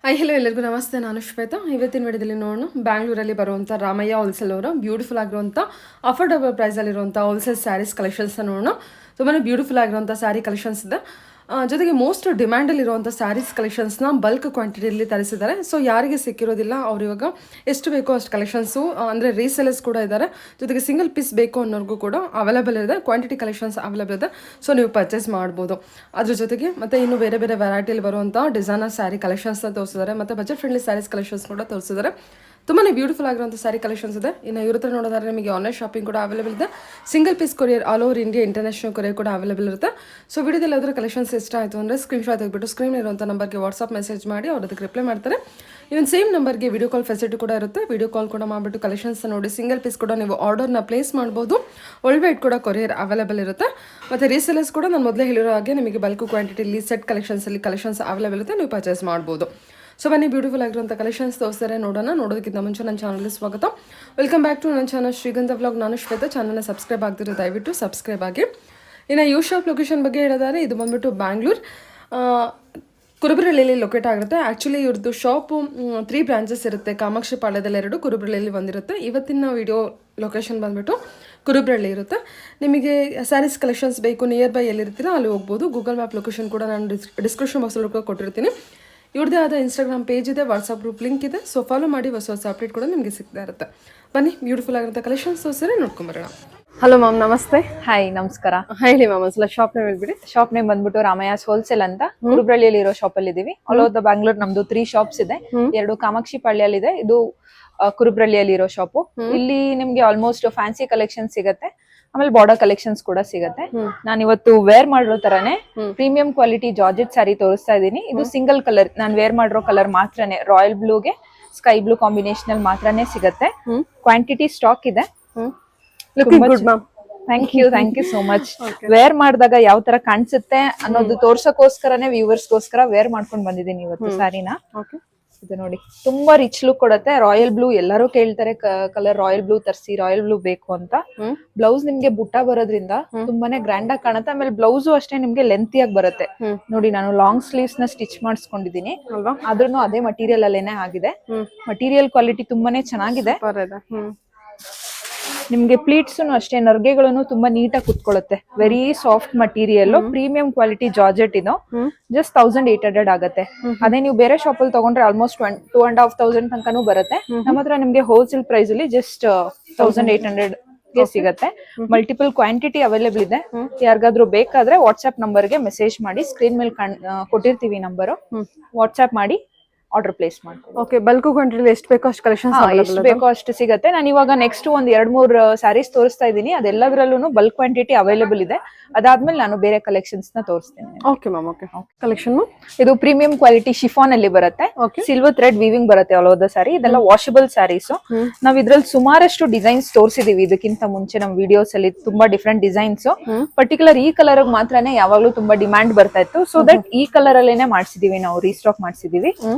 Hi hello ಎಲ್ಲರಿಗೂ ನಮಸ್ತೆ. ನಾನು ಶ್ವೇತಾ. ಇವತ್ತಿನ ವಿಡಿಯೋದಲ್ಲಿ ನೋಡೋಣ ಬ್ಯಾಂಗ್ಳೂರಲ್ಲಿ ಬರುವಂಥ ರಾಮಯ್ಯ ಹೋಲ್ಸೇಲ್ ಅವರ ಬ್ಯೂಟಿಫುಲ್ ಆಗಿರುವಂಥ ಅಫೋರ್ಡಬಲ್ ಪ್ರೈಸಲ್ಲಿರುವಂಥ ಹೋಲ್ಸೇಲ್ ಸ್ಯಾರೀಸ್ ಕಲೆಕ್ಷನ್ಸ್ ನೋಡೋಣ. ತುಂಬಾ ಬ್ಯೂಟಿಫುಲ್ ಆಗಿರುವಂಥ ಸ್ಯಾರಿ ಕಲೆಕ್ಷನ್ಸ್ ಇದೆ. ಜೊತೆಗೆ ಮೋಸ್ಟ್ ಡಿಮ್ಯಾಂಡಲ್ಲಿರುವಂಥ ಸ್ಯಾರೀಸ್ ಕಲೆಕ್ಷನ್ಸ್ನ ಬಲ್ಕ್ ಕ್ವಾಂಟಿಟಿಯಲ್ಲಿ ತರಿಸಿದ್ದಾರೆ. ಸೊ ಯಾರಿಗೆ ಸಿಕ್ಕಿರೋದಿಲ್ಲ ಅವ್ರು ಇವಾಗ ಎಷ್ಟು ಬೇಕೋ ಅಷ್ಟು ಕಲೆಕ್ಷನ್ಸು ಅಂದರೆ ರೀಸೆಲರ್ಸ್ ಕೂಡ ಇದ್ದಾರೆ. ಜೊತೆಗೆ ಸಿಂಗಲ್ ಪೀಸ್ ಬೇಕು ಅನ್ನೋರ್ಗೂ ಕೂಡ ಅವೈಲೇಬಲ್ ಇದೆ. ಕ್ವಾಂಟಿಟಿ ಕಲೆಕ್ಷನ್ಸ್ ಅವೈಲೇಬಲ್ ಇದೆ. ಸೊ ನೀವು ಪರ್ಚೇಸ್ ಮಾಡ್ಬೋದು. ಅದ್ರ ಜೊತೆಗೆ ಮತ್ತು ಇನ್ನು ಬೇರೆ ಬೇರೆ ವೆರೈಟಿಯಲ್ಲಿ ಬರುವಂಥ ಡಿಸೈನರ್ ಸ್ಯಾರಿ ಕಲೆಕ್ಷನ್ಸ್ನ ತೋರಿಸಿದ್ದಾರೆ. ಮತ್ತು ಬಜೆಟ್ ಫ್ರೆಂಡ್ಲಿ ಸ್ಯಾರೀಸ್ ಕಲೆಕ್ಷನ್ಸ್ ಕೂಡ ತೋರಿಸಿದ್ದಾರೆ. ತುಂಬಾ ಬ್ಯೂಟಿಫುಲ್ ಆಗಿರುವಂಥ ಸ್ಯಾರಿ ಕಲೆಕ್ಷನ್ಸ್ ಇದೆ. ಇನ್ನು ಇವ್ರ ಹತ್ರ ನೋಡೋದಾದ್ರೆ ನಿಮಗೆ ಆನ್ಲೈನ್ ಶಾಪಿಂಗ್ ಕೂಡ ಅವೈಲೇಬಲ್ ಇದೆ. Single piece courier all over India international courier ಕೂಡ ಅವೈಲೇಬಲ್ ಇರುತ್ತೆ. ಸೊ ವಿಡಿಯೋದಲ್ಲಿ ಅದರ ಕಲೆಕ್ಷನ್ಸ್ ಇಷ್ಟ ಆಯಿತು ಅಂದರೆ ಸ್ಕ್ರೀನ್ಶಾಟ್ ತೆಗೆದುಬಿಟ್ಟು ಸ್ಕ್ರೀನ್ ಇರುವಂಥ ನಂಬರ್ಗೆ ವಾಟ್ಸಪ್ ಮೆಸೇಜ್ ಮಾಡಿ ಅವ್ರು ಅದಕ್ಕೆ ರಿಪ್ಲೈ ಮಾಡ್ತಾರೆ. ಇವನ್ ಸೇಮ್ ನಂಬರ್ಗೆ ವಿಡಿಯೋ ಕಾಲ್ ಫೆಸಿಲಿಟಿ ಕೂಡ ಇರುತ್ತೆ. ವಿಡಿಯೋ ಕಾಲ್ ಕೂಡ ಮಾಡಿಬಿಟ್ಟು ಕಲೆಕ್ಷನ್ಸ್ ನೋಡಿ ಸಿಂಗಲ್ ಪೀಸ್ ಕೂಡ ನೀವು ಆರ್ಡರ್ನ ಪ್ಲೇಸ್ ಮಾಡ್ಬೋದು. ವರ್ಲ್ಡ್ ವೈಡ್ ಕೂಡ ಕೊರಿಯರ್ ಅವೈಲೇಬಲ್ ಇರುತ್ತೆ. ಮತ್ತು ರೀಸೆಲರ್ಸ್ ಕೂಡ ನಾನು ಮೊದಲೇ ಹೇಳಿರೋ ಹಾಗೆ ನಿಮಗೆ ಬಲ್ಕ್ ಕ್ವಾಂಟಿಟಿಲಿ ಸೆಟ್ ಕಲೆಕ್ಷನ್ಸಲ್ಲಿ ಕಲೆಕ್ಷನ್ಸ್ ಅವೈಲೇಬಲ್ ಇರುತ್ತೆ. ನೀವು ಪರ್ಚೇಸ್ ಮಾಡ್ಬೋದು. ಸೊ ಬನ್ನಿ ಬ್ಯೂಟಿಫುಲ್ ಆಗಿರುವಂಥ ಕಲೆಕ್ಷನ್ಸ್ ತೋರಿಸ್ತಾರೆ ನೋಡೋಣ. ನೋಡೋದಕ್ಕಿಂತ ಮುಂಚೆ ನನ್ನ ಚಾನಲ್ಗೆ ಸ್ವಾಗತ. ವೆಲ್ಕಮ್ ಬ್ಯಾಕ್ ಟು ನನ್ನ ಚಾನಲ್ ಶ್ರೀಗಂಧ ವ್ಲಾಗ್. ನಾನು ಶ್ವೇತಾ. ಚಾನಲ್ನ ಸಬ್ಸ್ಕ್ರೈಬ್ ಆಗ್ತಿರೋ ದಯವಿಟ್ಟು ಸಬ್ಸ್ಕ್ರೈಬ್ ಆಗಿ. ಇನ್ನು ಯು ಶಾಪ್ ಲೊಕೇಶನ್ ಬಗ್ಗೆ ಹೇಳಿದರೆ ಇದು ಬಂದ್ಬಿಟ್ಟು ಬ್ಯಾಂಗ್ಳೂರ್ ಕುರುಬರಳ್ಳಿಯಲ್ಲಿ ಲೊಕೇಟ್ ಆಗಿರುತ್ತೆ. ಆ್ಯಕ್ಚುಲಿ ಇವ್ರದ್ದು ಶಾಪು 3 ಬ್ರಾಂಚಸ್ ಇರುತ್ತೆ. ಕಾಮಾಕ್ಷಿ ಪಾಳ್ಯದಲ್ಲಿ 2, ಕುರುಬರಳ್ಳಿಯಲ್ಲಿ ಒಂದಿರುತ್ತೆ. ಇವತ್ತಿನ ವಿಡಿಯೋ ಲೊಕೇಶನ್ ಬಂದ್ಬಿಟ್ಟು ಕುರುಬರಳ್ಳಿ ಇರುತ್ತೆ. ನಿಮಗೆ ಸ್ಯಾರೀಸ್ ಕಲೆಕ್ಷನ್ಸ್ ಬೇಕು ನಿಯರ್ ಬೈ ಎಲ್ಲಿರ್ತೀರೋ ಅಲ್ಲಿ ಹೋಗ್ಬೋದು. ಗೂಗಲ್ ಮ್ಯಾಪ್ ಲೊಕೇಶನ್ ಕೂಡ ನಾನು ಡಿಸ್ಕ್ರಿಪ್ಷನ್ ಬಾಕ್ಸಲ್ಲಿ ಕೂಡ ಕೊಟ್ಟಿರ್ತೀನಿ. ಇವ್ರದ್ದೇ ಆದ ಇನ್ಸ್ಟಾಗ್ರಾಮ್ ಪೇಜ್ ಇದೆ, ವಾಟ್ಸಪ್ ಗ್ರೂಪ್ ಲಿಂಕ್ ಇದೆ. ಸೊ ಫಾಲೋ ಮಾಡಿ ಹೊಸ ಅಪ್ಡೇಟ್ ಕೂಡ ನಿಮಗೆ ಸಿಗ್ತಾ ಇರುತ್ತೆ. ಬನ್ನಿ ಬ್ಯೂಟಿಫುಲ್ ಆಗಿರುತ್ತೆ ಕಲೆಕ್ಷನ್ಸ್ ತೋರಿಸಿದ್ರೆ ನೋಡ್ಕೊಂಬರೋಣ. ಹಲೋ ಮ್ಯಾಮ್, ನಮಸ್ತೆ. ಹಾಯ್, ನಮಸ್ಕಾರ. ಹೇಳಿ ಮ್ಯಾಮ್, ಒಂದ್ಸಲ ಶಾಪ್ ನೇಮ್ ಹೇಳ್ಬಿಡಿ. ಶಾಪ್ ನೇಮ್ ಬಂದ್ಬಿಟ್ಟು ರಾಮಯ್ಯಸ್ ಹೋಲ್ಸೇಲ್ ಅಂತ ಕುರುಬ್ರಳ್ಳಿಯಲ್ಲಿ ಇರೋ ಶಾಪ್ ಅಲ್ಲಿ ಇದೀವಿ. ಆಲ್ ಓವರ್ ದ ಬ್ಯಾಂಗ್ಳೂರ್ ನಮ್ದು 3 ಶಾಪ್ಸ್ ಇದೆ. 2 ಕಾಮಾಕ್ಷಿ ಪಾಳ್ಯಲ್ಲಿ ಇದೆ, ಇದು ಕುರುಬ್ರಳ್ಳಿಯಲ್ಲಿ ಇರೋ ಶಾಪು. ಇಲ್ಲಿ ನಿಮ್ಗೆ ಆಲ್ಮೋಸ್ಟ್ ಫ್ಯಾನ್ಸಿ ಕಲೆಕ್ಷನ್ ಸಿಗತ್ತೆ, ಆಮೇಲೆ ಬಾರ್ಡರ್ ಕಲೆಕ್ಷನ್ಸ್ ಕೂಡ ಸಿಗತ್ತೆ. ನಾನು ಇವತ್ತು ವೇರ್ ಮಾಡಿರೋ ತರಾನೇ ಪ್ರೀಮಿಯಂ ಕ್ವಾಲಿಟಿ ಜಾರ್ಜೆಟ್ ಸ್ಯಾರಿ ತೋರಿಸ್ತಾ ಇದ್ದೀನಿ. ಇದು ಸಿಂಗಲ್ ಕಲರ್, ನಾನು ವೇರ್ ಮಾಡಿರೋ ಕಲರ್ ಮಾತ್ರನೇ ರಾಯಲ್ ಬ್ಲೂಗೆ ಸ್ಕೈ ಬ್ಲೂ ಕಾಂಬಿನೇಷನ್ ಅಲ್ಲಿ ಮಾತ್ರನೇ ಸಿಗತ್ತೆ. ಕ್ವಾಂಟಿಟಿ ಸ್ಟಾಕ್ ಇದೆ. Thank you so much. Wear ಮಾಡಿದಾಗ ಯಾವ ತರ ಕಾಣಿಸುತ್ತೆ ಅನ್ನೋದು ತೋರ್ಸಕ್ಕೋಸ್ಕರನೇ ವ್ಯೂವರ್ಸ್ಗೋಸ್ಕರ ವೇರ್ ಮಾಡ್ಕೊಂಡು ಬಂದಿದ್ದೀನಿ ಇವತ್ತು ಸ್ಯಾರಿನ. ಇದು ನೋಡಿ, ತುಂಬಾ ರಿಚ್ ಲುಕ್ ಕೊಡುತ್ತೆ. ರಾಯಲ್ ಬ್ಲೂ ಎಲ್ಲರೂ ಕೇಳ್ತಾರೆ, ಕಲರ್ ರಾಯಲ್ ಬ್ಲೂ ತರಿಸಿ, ರಾಯಲ್ ಬ್ಲೂ ಬೇಕು ಅಂತ. ಬ್ಲೌಸ್ ನಿಮ್ಗೆ ಬುಟ್ಟ ಬರೋದ್ರಿಂದ ತುಂಬಾನೇ ಗ್ರ್ಯಾಂಡ್ ಆಗಿ ಕಾಣುತ್ತೆ. ಆಮೇಲೆ ಬ್ಲೌಸ್ ಅಷ್ಟೇ ನಿಮ್ಗೆ ಲೆಂತಿ ಆಗಿ ಬರುತ್ತೆ. ನೋಡಿ, ನಾನು ಲಾಂಗ್ ಸ್ಲೀವ್ಸ್ ನ ಸ್ಟಿಚ್ ಮಾಡಿಸ್ಕೊಂಡಿದೀನಿ, ಆದ್ರೂ ಅದೇ ಮಟೀರಿಯಲ್ ಅಲ್ಲೇನೆ ಆಗಿದೆ. ಮಟೀರಿಯಲ್ ಕ್ವಾಲಿಟಿ ತುಂಬಾನೇ ಚೆನ್ನಾಗಿದೆ. ನಿಮ್ಗೆ ಪ್ಲೀಟ್ಸ್ ಅಷ್ಟೇ, ನರ್ಗೆಗಳನ್ನು ತುಂಬಾ ನೀಟಾಗಿ ಕುತ್ಕೊಳ್ಳುತ್ತೆ. Very soft material, premium quality georgette. ಇದು ಜಸ್ಟ್ 1800 ಆಗುತ್ತೆ. ಅದೇ ನೀವು ಬೇರೆ ಶಾಪ್ ಅಲ್ಲಿ ತಗೊಂಡ್ರೆ ಆಲ್ಮೋಸ್ಟ್ 2,500 ತನಕನೂ ಬರುತ್ತೆ. ನಮ್ಮ ಹತ್ರ ನಿಮ್ಗೆ ಹೋಲ್ಸೇಲ್ ಪ್ರೈಸ್ ಅಲ್ಲಿ ಜಸ್ಟ್ 1800 ಗೆ ಸಿಗತ್ತೆ. ಮಲ್ಟಿಪಲ್ ಕ್ವಾಂಟಿಟಿ ಅವೈಲೇಬಲ್ ಇದೆ. ಯಾರಿಗಾದ್ರೂ ಬೇಕಾದ್ರೆ ವಾಟ್ಸ್ಆಪ್ ನಂಬರ್ಗೆ ಮೆಸೇಜ್ ಮಾಡಿ, ಸ್ಕ್ರೀನ್ ಮೇಲೆ ಕೊಟ್ಟಿರ್ತೀವಿ ನಂಬರ್, ವಾಟ್ಸ್ಆಪ್ ಮಾಡಿ ಆರ್ಡರ್ ಪ್ಲೇಸ್ ಮಾಡ್ತೀವಿ. ಓಕೆ, ಬಲ್ಕ್ ಕ್ವಾಂಟಿಟಿ ಎಷ್ಟು ಬೇಕೋ ಅಷ್ಟು ಕಲೆಕ್ಷನ್ಸ್ ಎಷ್ಟು ಬೇಕೋ ಅಷ್ಟು ಸಿಗುತ್ತೆ. ನಾನು ಇವಾಗ ನೆಕ್ಸ್ಟ್ ಒಂದ್ 2-3 ಸ್ಯಾರೀಸ್ ತೋರಿಸ್ತಾ ಇದ್ದೀನಿ. ಅದೆಲ್ಲದರಲ್ಲೂ ಬಲ್ಕ್ ಕ್ವಾಂಟಿಟಿ ಅವೈಲೇಬಲ್ ಇದೆ. ಅದಾದ್ಮೇಲೆ ನಾನು ಬೇರೆ ಕಲೆಕ್ಷನ್ಸ್ ನ ತೋರಿಸ್ತೇನೆ. Okay ma'am. ಓಕೆ, ಕಲೆಕ್ಷನ್ ಇದು ಪ್ರೀಮಿಯಂ ಕ್ವಾಲಿಟಿ ಶಿಫಾನ್ ಅಲ್ಲಿ ಬರುತ್ತೆ. ಸಿಲ್ವರ್ ಥ್ರೆಡ್ ವೀವಿಂಗ್ ಬರುತ್ತೆ ಆಲ್ ಓವರ್ ದ ಸ್ಯಾರಿ. ಇದೆಲ್ಲ ವಾಷಬಲ್ ಸ್ಯಾರೀಸ್. ನಾವ್ ಇದ್ರಲ್ಲಿ ಸುಮಾರಷ್ಟು ಡಿಸೈನ್ಸ್ ತೋರಿಸಿದೀವಿ ಇದಕ್ಕಿಂತ ಮುಂಚೆ ನಮ್ಮ ವಿಡಿಯೋಸ್ ಅಲ್ಲಿ. ತುಂಬಾ ಡಿಫ್ರೆಂಟ್ ಡಿಸೈನ್ಸ್. ಪರ್ಟಿಕ್ಯುಲರ್ ಈ ಕಲರ್ ಮಾತ್ರನೇ ಯಾವಾಗ್ಲೂ ತುಂಬಾ ಡಿಮ್ಯಾಂಡ್ ಬರ್ತಾ ಇತ್ತು. ಸೊ ದಟ್ ಈ ಕಲರ್ ಅಲ್ಲೇನೆ ಮಾಡ್ಸಿದೀವಿ, ನಾವು ರೀಸ್ಟಾಕ್ ಮಾಡ್ಸಿದೀವಿ.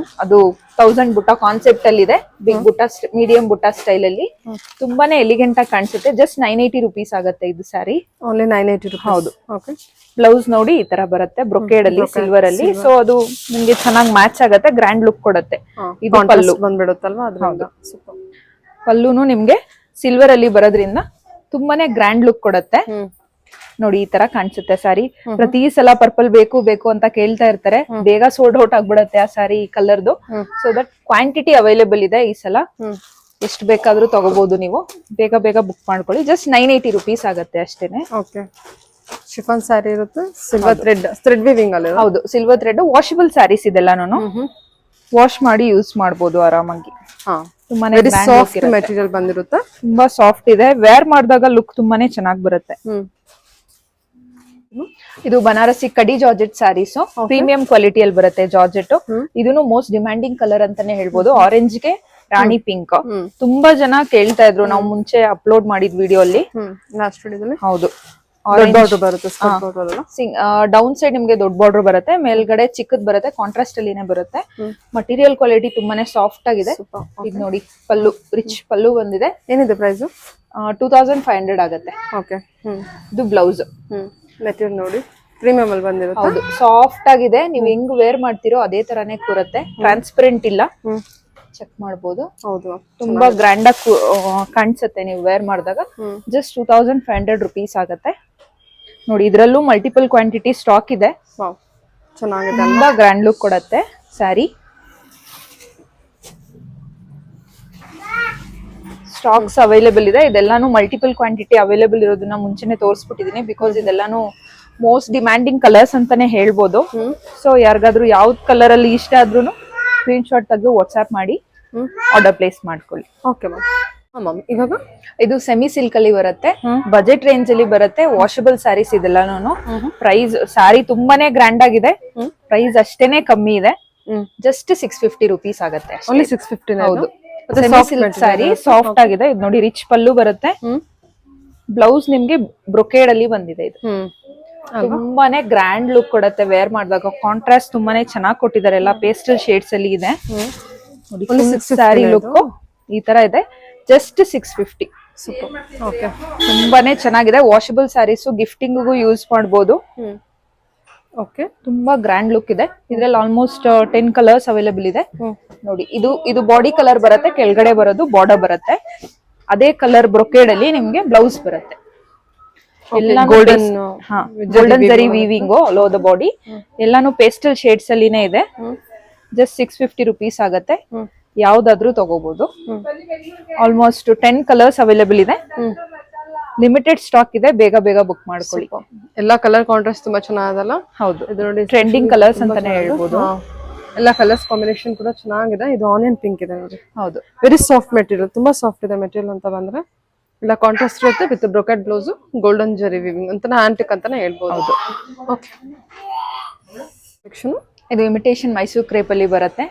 ಅದು 1000 ಬುಟ್ಟ ಕಾನ್ಸೆಪ್ಟ್ ಅಲ್ಲಿ ಇದೆ. ಬಿಗ್ ಬುಟ್ಟ, ಮೀಡಿಯಂ ಬುಟ್ಟ ಸ್ಟೈಲ್ ಅಲ್ಲಿ ತುಂಬಾನೇ ಎಲಿಗೆಂಟ್ ಆಗಿ ಕಾಣಿಸುತ್ತೆ. ಜಸ್ಟ್ 980 rupees ಆಗುತ್ತೆ ಇದು ಸ್ಯಾರಿ. Only 980 rupees. ಹೌದು. ಬ್ಲೌಸ್ ನೋಡಿ ಈ ತರ ಬರುತ್ತೆ, ಬ್ರೊಕೇಡ್ ಅಲ್ಲಿ, ಸಿಲ್ವರ್ ಅಲ್ಲಿ. ಸೊ ಅದು ನಿಮ್ಗೆ ಚೆನ್ನಾಗಿ ಮ್ಯಾಚ್ ಆಗುತ್ತೆ, ಗ್ರ್ಯಾಂಡ್ ಲುಕ್ ಕೊಡುತ್ತೆ. ಇದು ಪಲ್ಲು ಬಂದ್ಬಿಡುತ್ತಲ್ವಾ? ಪಲ್ಲುನು ನಿಮ್ಗೆ ಸಿಲ್ವರ್ ಅಲ್ಲಿ ಬರೋದ್ರಿಂದ ತುಂಬಾನೇ ಗ್ರ್ಯಾಂಡ್ ಲುಕ್ ಕೊಡುತ್ತೆ. ನೋಡಿ ಈ ತರ ಕಾಣಿಸುತ್ತೆ ಸ್ಯಾರಿ. ಪ್ರತಿ ಸಲ ಪರ್ಪಲ್ ಬೇಕು ಅಂತ ಕೇಳ್ತಾ ಇರ್ತಾರೆ. ಬೇಗ ಸೋಲ್ಡ್ ಔಟ್ ಆಗ್ಬಿಡತ್ತೆ ಆ ಸ್ಯಾರಿ ಕಲರ್ದು. ಸೊ ದಟ್ ಕ್ವಾಂಟಿಟಿ ಅವೈಲೇಬಲ್ ಇದೆ ಈ ಸಲ. ಎಷ್ಟು ಬೇಕಾದ್ರೂ ತಗೋಬಹುದು ನೀವು. ಬೇಗ ಬುಕ್ ಮಾಡ್ಕೊಳ್ಳಿ. ಜಸ್ಟ್ 980 rupees ಆಗುತ್ತೆ ಅಷ್ಟೇನೆ. ಓಕೆ, ಶಿಫಾನ್ ಸ್ಯಾರಿ ಇರುತ್ತೆ, ಸಿಲ್ವರ್ ಥ್ರೆಡ್ ವೀವಿಂಗ್ ಅಲ್ಲಿ. ಹೌದು, ಸಿಲ್ವರ್ ಥ್ರೆಡ್. ವಾಷಬಲ್ ಸ್ಯಾರೀಸ್ ಇದೆಲ್ಲಾನು ವಾಶ್ ಮಾಡಿ ಯೂಸ್ ಮಾಡಬಹುದು ಆರಾಮಾಗಿ. ತುಂಬಾನೇ ಸಾಫ್ಟ್ ಮೆಟೀರಿಯಲ್ ಬಂದಿರುತ್ತೆ, ತುಂಬಾ ಸಾಫ್ಟ್ ಇದೆ. ವೇರ್ ಮಾಡಿದಾಗ ಲುಕ್ ತುಂಬಾನೇ ಚೆನ್ನಾಗಿ ಬರುತ್ತೆ. ಇದು ಬನಾರಸಿ ಕಡಿ ಜಾರ್ಜೆಟ್ ಸ್ಯಾರೀಸ್. ಪ್ರೀಮಿಯಂ ಕ್ವಾಲಿಟಿಯಲ್ಲಿ ಬರುತ್ತೆ ಜಾರ್ಜೆಟ್. ಇದನ್ನು ಮೋಸ್ಟ್ ಡಿಮ್ಯಾಂಡಿಂಗ್ ಕಲರ್ ಅಂತಾನೆ ಹೇಳ್ಬೋದು. ಆರೆಂಜ್ ಗೆ ರಾಣಿ ಪಿಂಕ್ ತುಂಬಾ ಜನ ಕೇಳ್ತಾ ಇದ್ರು ನಾವು ಮುಂಚೆ ಅಪ್ಲೋಡ್ ಮಾಡಿದ್ ವಿಡಿಯೋ ಅಲ್ಲಿ. ಹೌದು, ಡೌನ್ ಸೈಡ್ ನಿಮ್ಗೆ ದೊಡ್ಡ ಬಾರ್ಡರ್ ಬರುತ್ತೆ, ಮೇಲ್ಗಡೆ ಚಿಕ್ಕದ್ ಬರುತ್ತೆ. ಕಾಂಟ್ರಾಸ್ಟ್ ಅಲ್ಲಿನೇ ಬರುತ್ತೆ. ಮಟೀರಿಯಲ್ ಕ್ವಾಲಿಟಿ ತುಂಬಾನೇ ಸಾಫ್ಟ್ ಆಗಿದೆ. ಇದು ನೋಡಿ, ಪಲ್ಲು ರಿಚ್ ಪಲ್ಲು ಬಂದಿದೆ. ಏನಿದೆ ಪ್ರೈಸ್? 2500 ಆಗುತ್ತೆ. ಓಕೆ, ಇದು ಬ್ಲೌಸ್. ಮೆಟೀರಿಯಲ್ ನೋಡಿ, ಪ್ರೀಮಿಯಂ ಅಲ್ಲಿ ಬಂದಿರುತ್ತೆ. ಹೌದು, ಸಾಫ್ಟ್ ಆಗಿದೆ. ನೀವು ಹೆಂಗ್ ವೇರ್ ಮಾಡ್ತೀರೋ ಅದೇ ತರಾನೇ ಕೂರುತ್ತೆ. ಟ್ರಾನ್ಸ್ಪರೆಂಟ್ ಇಲ್ಲ, ಚೆಕ್ ಮಾಡಬಹುದು. ಹೌದು, ತುಂಬಾ ಗ್ರ್ಯಾಂಡ್ ಆಗಿ ಕಾಣಿಸುತ್ತೆ ನೀವು ವೇರ್ ಮಾಡಿದಾಗ. ಜಸ್ಟ್ 2500 rupees ಆಗುತ್ತೆ ನೋಡಿ. ಇದ್ರಲ್ಲೂ ಮಲ್ಟಿಪಲ್ ಕ್ವಾಂಟಿಟಿ ಸ್ಟಾಕ್ ಇದೆ. ಚೆನ್ನಾಗಿದೆ, ತುಂಬಾ ಗ್ರ್ಯಾಂಡ್ ಲುಕ್ ಕೊಡುತ್ತೆ ಸ್ಯಾರಿ. ಸ್ಟಾಕ್ಸ್ ಅವೈಲೇಬಲ್ ಇದೆ. ಇದೆಲ್ಲಾನು ಮಲ್ಟಿಪಲ್ ಕ್ವಾಂಟಿಟಿ ಅವೈಲೇಬಲ್ ಇರೋದನ್ನ ಮುಂಚೆನೆ ತೋರಿಸ್ಬಿಟ್ಟಿದೀನಿ, ಬಿಕಾಸ್ ಇದೆಲ್ಲಾನು ಮೋಸ್ಟ್ ಡಿಮ್ಯಾಂಡಿಂಗ್ ಕಲರ್ಸ್ ಅಂತಾನೆ ಹೇಳ್ಬೋದು. ಸೊ ಯಾರಿಗಾದ್ರೂ ಯಾವ್ದು ಕಲರ್ ಅಲ್ಲಿ ಇಷ್ಟ ಆದ್ರೂ ಸ್ಕ್ರೀನ್ ಶಾಟ್ ತೆಗೆದು ವಾಟ್ಸ್ಆಪ್ ಮಾಡಿ ಆರ್ಡರ್ ಪ್ಲೇಸ್ ಮಾಡ್ಕೊಳ್ಳಿ. Okay ma'am. ಇವಾಗ ಇದು ಸೆಮಿ ಸಿಲ್ಕ್ ಅಲ್ಲಿ ಬರುತ್ತೆ, ಬಜೆಟ್ ರೇಂಜ್ ಅಲ್ಲಿ ಬರುತ್ತೆ, ವಾಷಬಲ್ ಸ್ಯಾರೀಸ್ ಇದೆಲ್ಲಾನು. ಪ್ರೈಸ್ ಸ್ಯಾರಿ ತುಂಬಾನೇ ಗ್ರ್ಯಾಂಡ್ ಆಗಿದೆ, ಪ್ರೈಸ್ ಅಷ್ಟೇನೆ ಕಮ್ಮಿ ಇದೆ. ಜಸ್ಟ್ 650 rupees ಆಗುತ್ತೆ. ಓನ್ಲಿ 650. ಹೌದು, ಸೆಮಿ ಸಿಲ್ಕ್ ಸ್ಯಾರಿ ಸಾಫ್ಟ್ ಆಗಿದೆ. ಇದು ನೋಡಿ, ರಿಚ್ ಪಲ್ಲು ಬರುತ್ತೆ. ಬ್ಲೌಸ್ ನಿಮ್ಗೆ ಬ್ರೊಕೇಡ್ ಅಲ್ಲಿ ಬಂದಿದೆ. ಇದು ತುಂಬಾನೇ ಗ್ರ್ಯಾಂಡ್ ಲುಕ್ ಕೊಡುತ್ತೆ ವೇರ್ ಮಾಡಿದಾಗ. ಕಾಂಟ್ರಾಸ್ಟ್ ತುಂಬಾನೇ ಚೆನ್ನಾಗಿ ಕೊಟ್ಟಿದ್ದಾರೆ, ಎಲ್ಲ ಪೇಸ್ಟಲ್ ಶೇಡ್ಸ್ ಅಲ್ಲಿ ಇದೆ. ಸ್ಯಾರಿ ಲುಕ್ ಈ ತರ ಇದೆ. ಜಸ್ಟ್ 650. ಓಕೆ, ತುಂಬಾನೇ ಚೆನ್ನಾಗಿದೆ. ವಾಷಬಲ್ ಸ್ಯಾರೀಸ್ ಗಿಫ್ಟಿಂಗ್ ಯೂಸ್ ಮಾಡಬಹುದು. ಓಕೆ, ತುಂಬಾ ಗ್ರ್ಯಾಂಡ್ ಲುಕ್ ಇದೆ. ಇದ್ರಲ್ಲಿ ಆಲ್ಮೋಸ್ಟ್ 10 ಕಲರ್ಸ್ ಅವೈಲೇಬಲ್ ಇದೆ ನೋಡಿ. ಇದು ಬಾಡಿ ಕಲರ್ ಬರುತ್ತೆ, ಕೆಳಗಡೆ ಬರೋದು ಬಾರ್ಡರ್ ಬರುತ್ತೆ. ಅದೇ ಕಲರ್ ಬ್ರೊಕೇಡ್ ಅಲ್ಲಿ ನಿಮ್ಗೆ ಬ್ಲೌಸ್ ಬರುತ್ತೆ. ಎಲ್ಲ ಗೋಲ್ಡನ್ ಜರಿ weaving all over the body. ಎಲ್ಲಾನು ಪೇಸ್ಟಲ್ ಶೇಡ್ಸ್ ಅಲ್ಲಿನೇ ಇದೆ. ಜಸ್ಟ್ 650 rupees ಆಗುತ್ತೆ. ಯಾವ್ದಾದ್ರೂ ತಗೋಬಹುದು. ಆಲ್ಮೋಸ್ಟ್ 10 ಕಲರ್ಸ್ ಅವೈಲೇಬಲ್ ಇದೆ. ಲಿಮಿಟೆಡ್ ಸ್ಟಾಕ್ ಇದೆ, ಬೇಗ ಬೇಗ ಬುಕ್ ಮಾಡ್ಕೊಳ್ಳಿ. ಎಲ್ಲಾ ಕಲರ್ ಕಾಂಟ್ರಾಸ್ಟ್ ತುಂಬಾ ಚೆನ್ನಾಗಲ್ಲ. ಹೌದು, ಇದು ನೋಡಿ ಟ್ರೆಂಡಿಂಗ್ ಕಲರ್ಸ್ ಅಂತಾನೆ ಹೇಳ್ಬೋದು. ಎಲ್ಲ ಕಲರ್ಸ್ ಕಾಂಬಿನೇಷನ್ ಕೂಡ ಚೆನ್ನಾಗಿದೆ. ಇದು ಆನಿಯನ್ ಪಿಂಕ್ ಇದೆ ನೋಡಿ. ಹೌದು, ವೆರಿ ಸಾಫ್ಟ್ ಮೆಟೀರಿಯಲ್, ತುಂಬಾ ಸಾಫ್ಟ್ ಇದೆ ಮೆಟೀರಿಯಲ್ ಅಂತ ಬಂದ್ರೆ. ಇಲ್ಲ ಕಾಂಟ್ರಾಸ್ಟ್ ಇರುತ್ತೆ ವಿತ್ ಬ್ರೊಕೆಟ್ ಬ್ಲೌಸ್, ಗೋಲ್ಡನ್ ಜರಿ ವಿವಿಂಗ್ ಅಂತಾನೆ, ಆಂಟಿಕ್ ಅಂತಾನೆ ಹೇಳ್ಬೋದು. ಓಕೆ, ಇದು ಇಮಿಟೇಷನ್ ಮೈಸೂರ್ ಕ್ರೇಪ್ ಅಲ್ಲಿ ಬರುತ್ತೆ.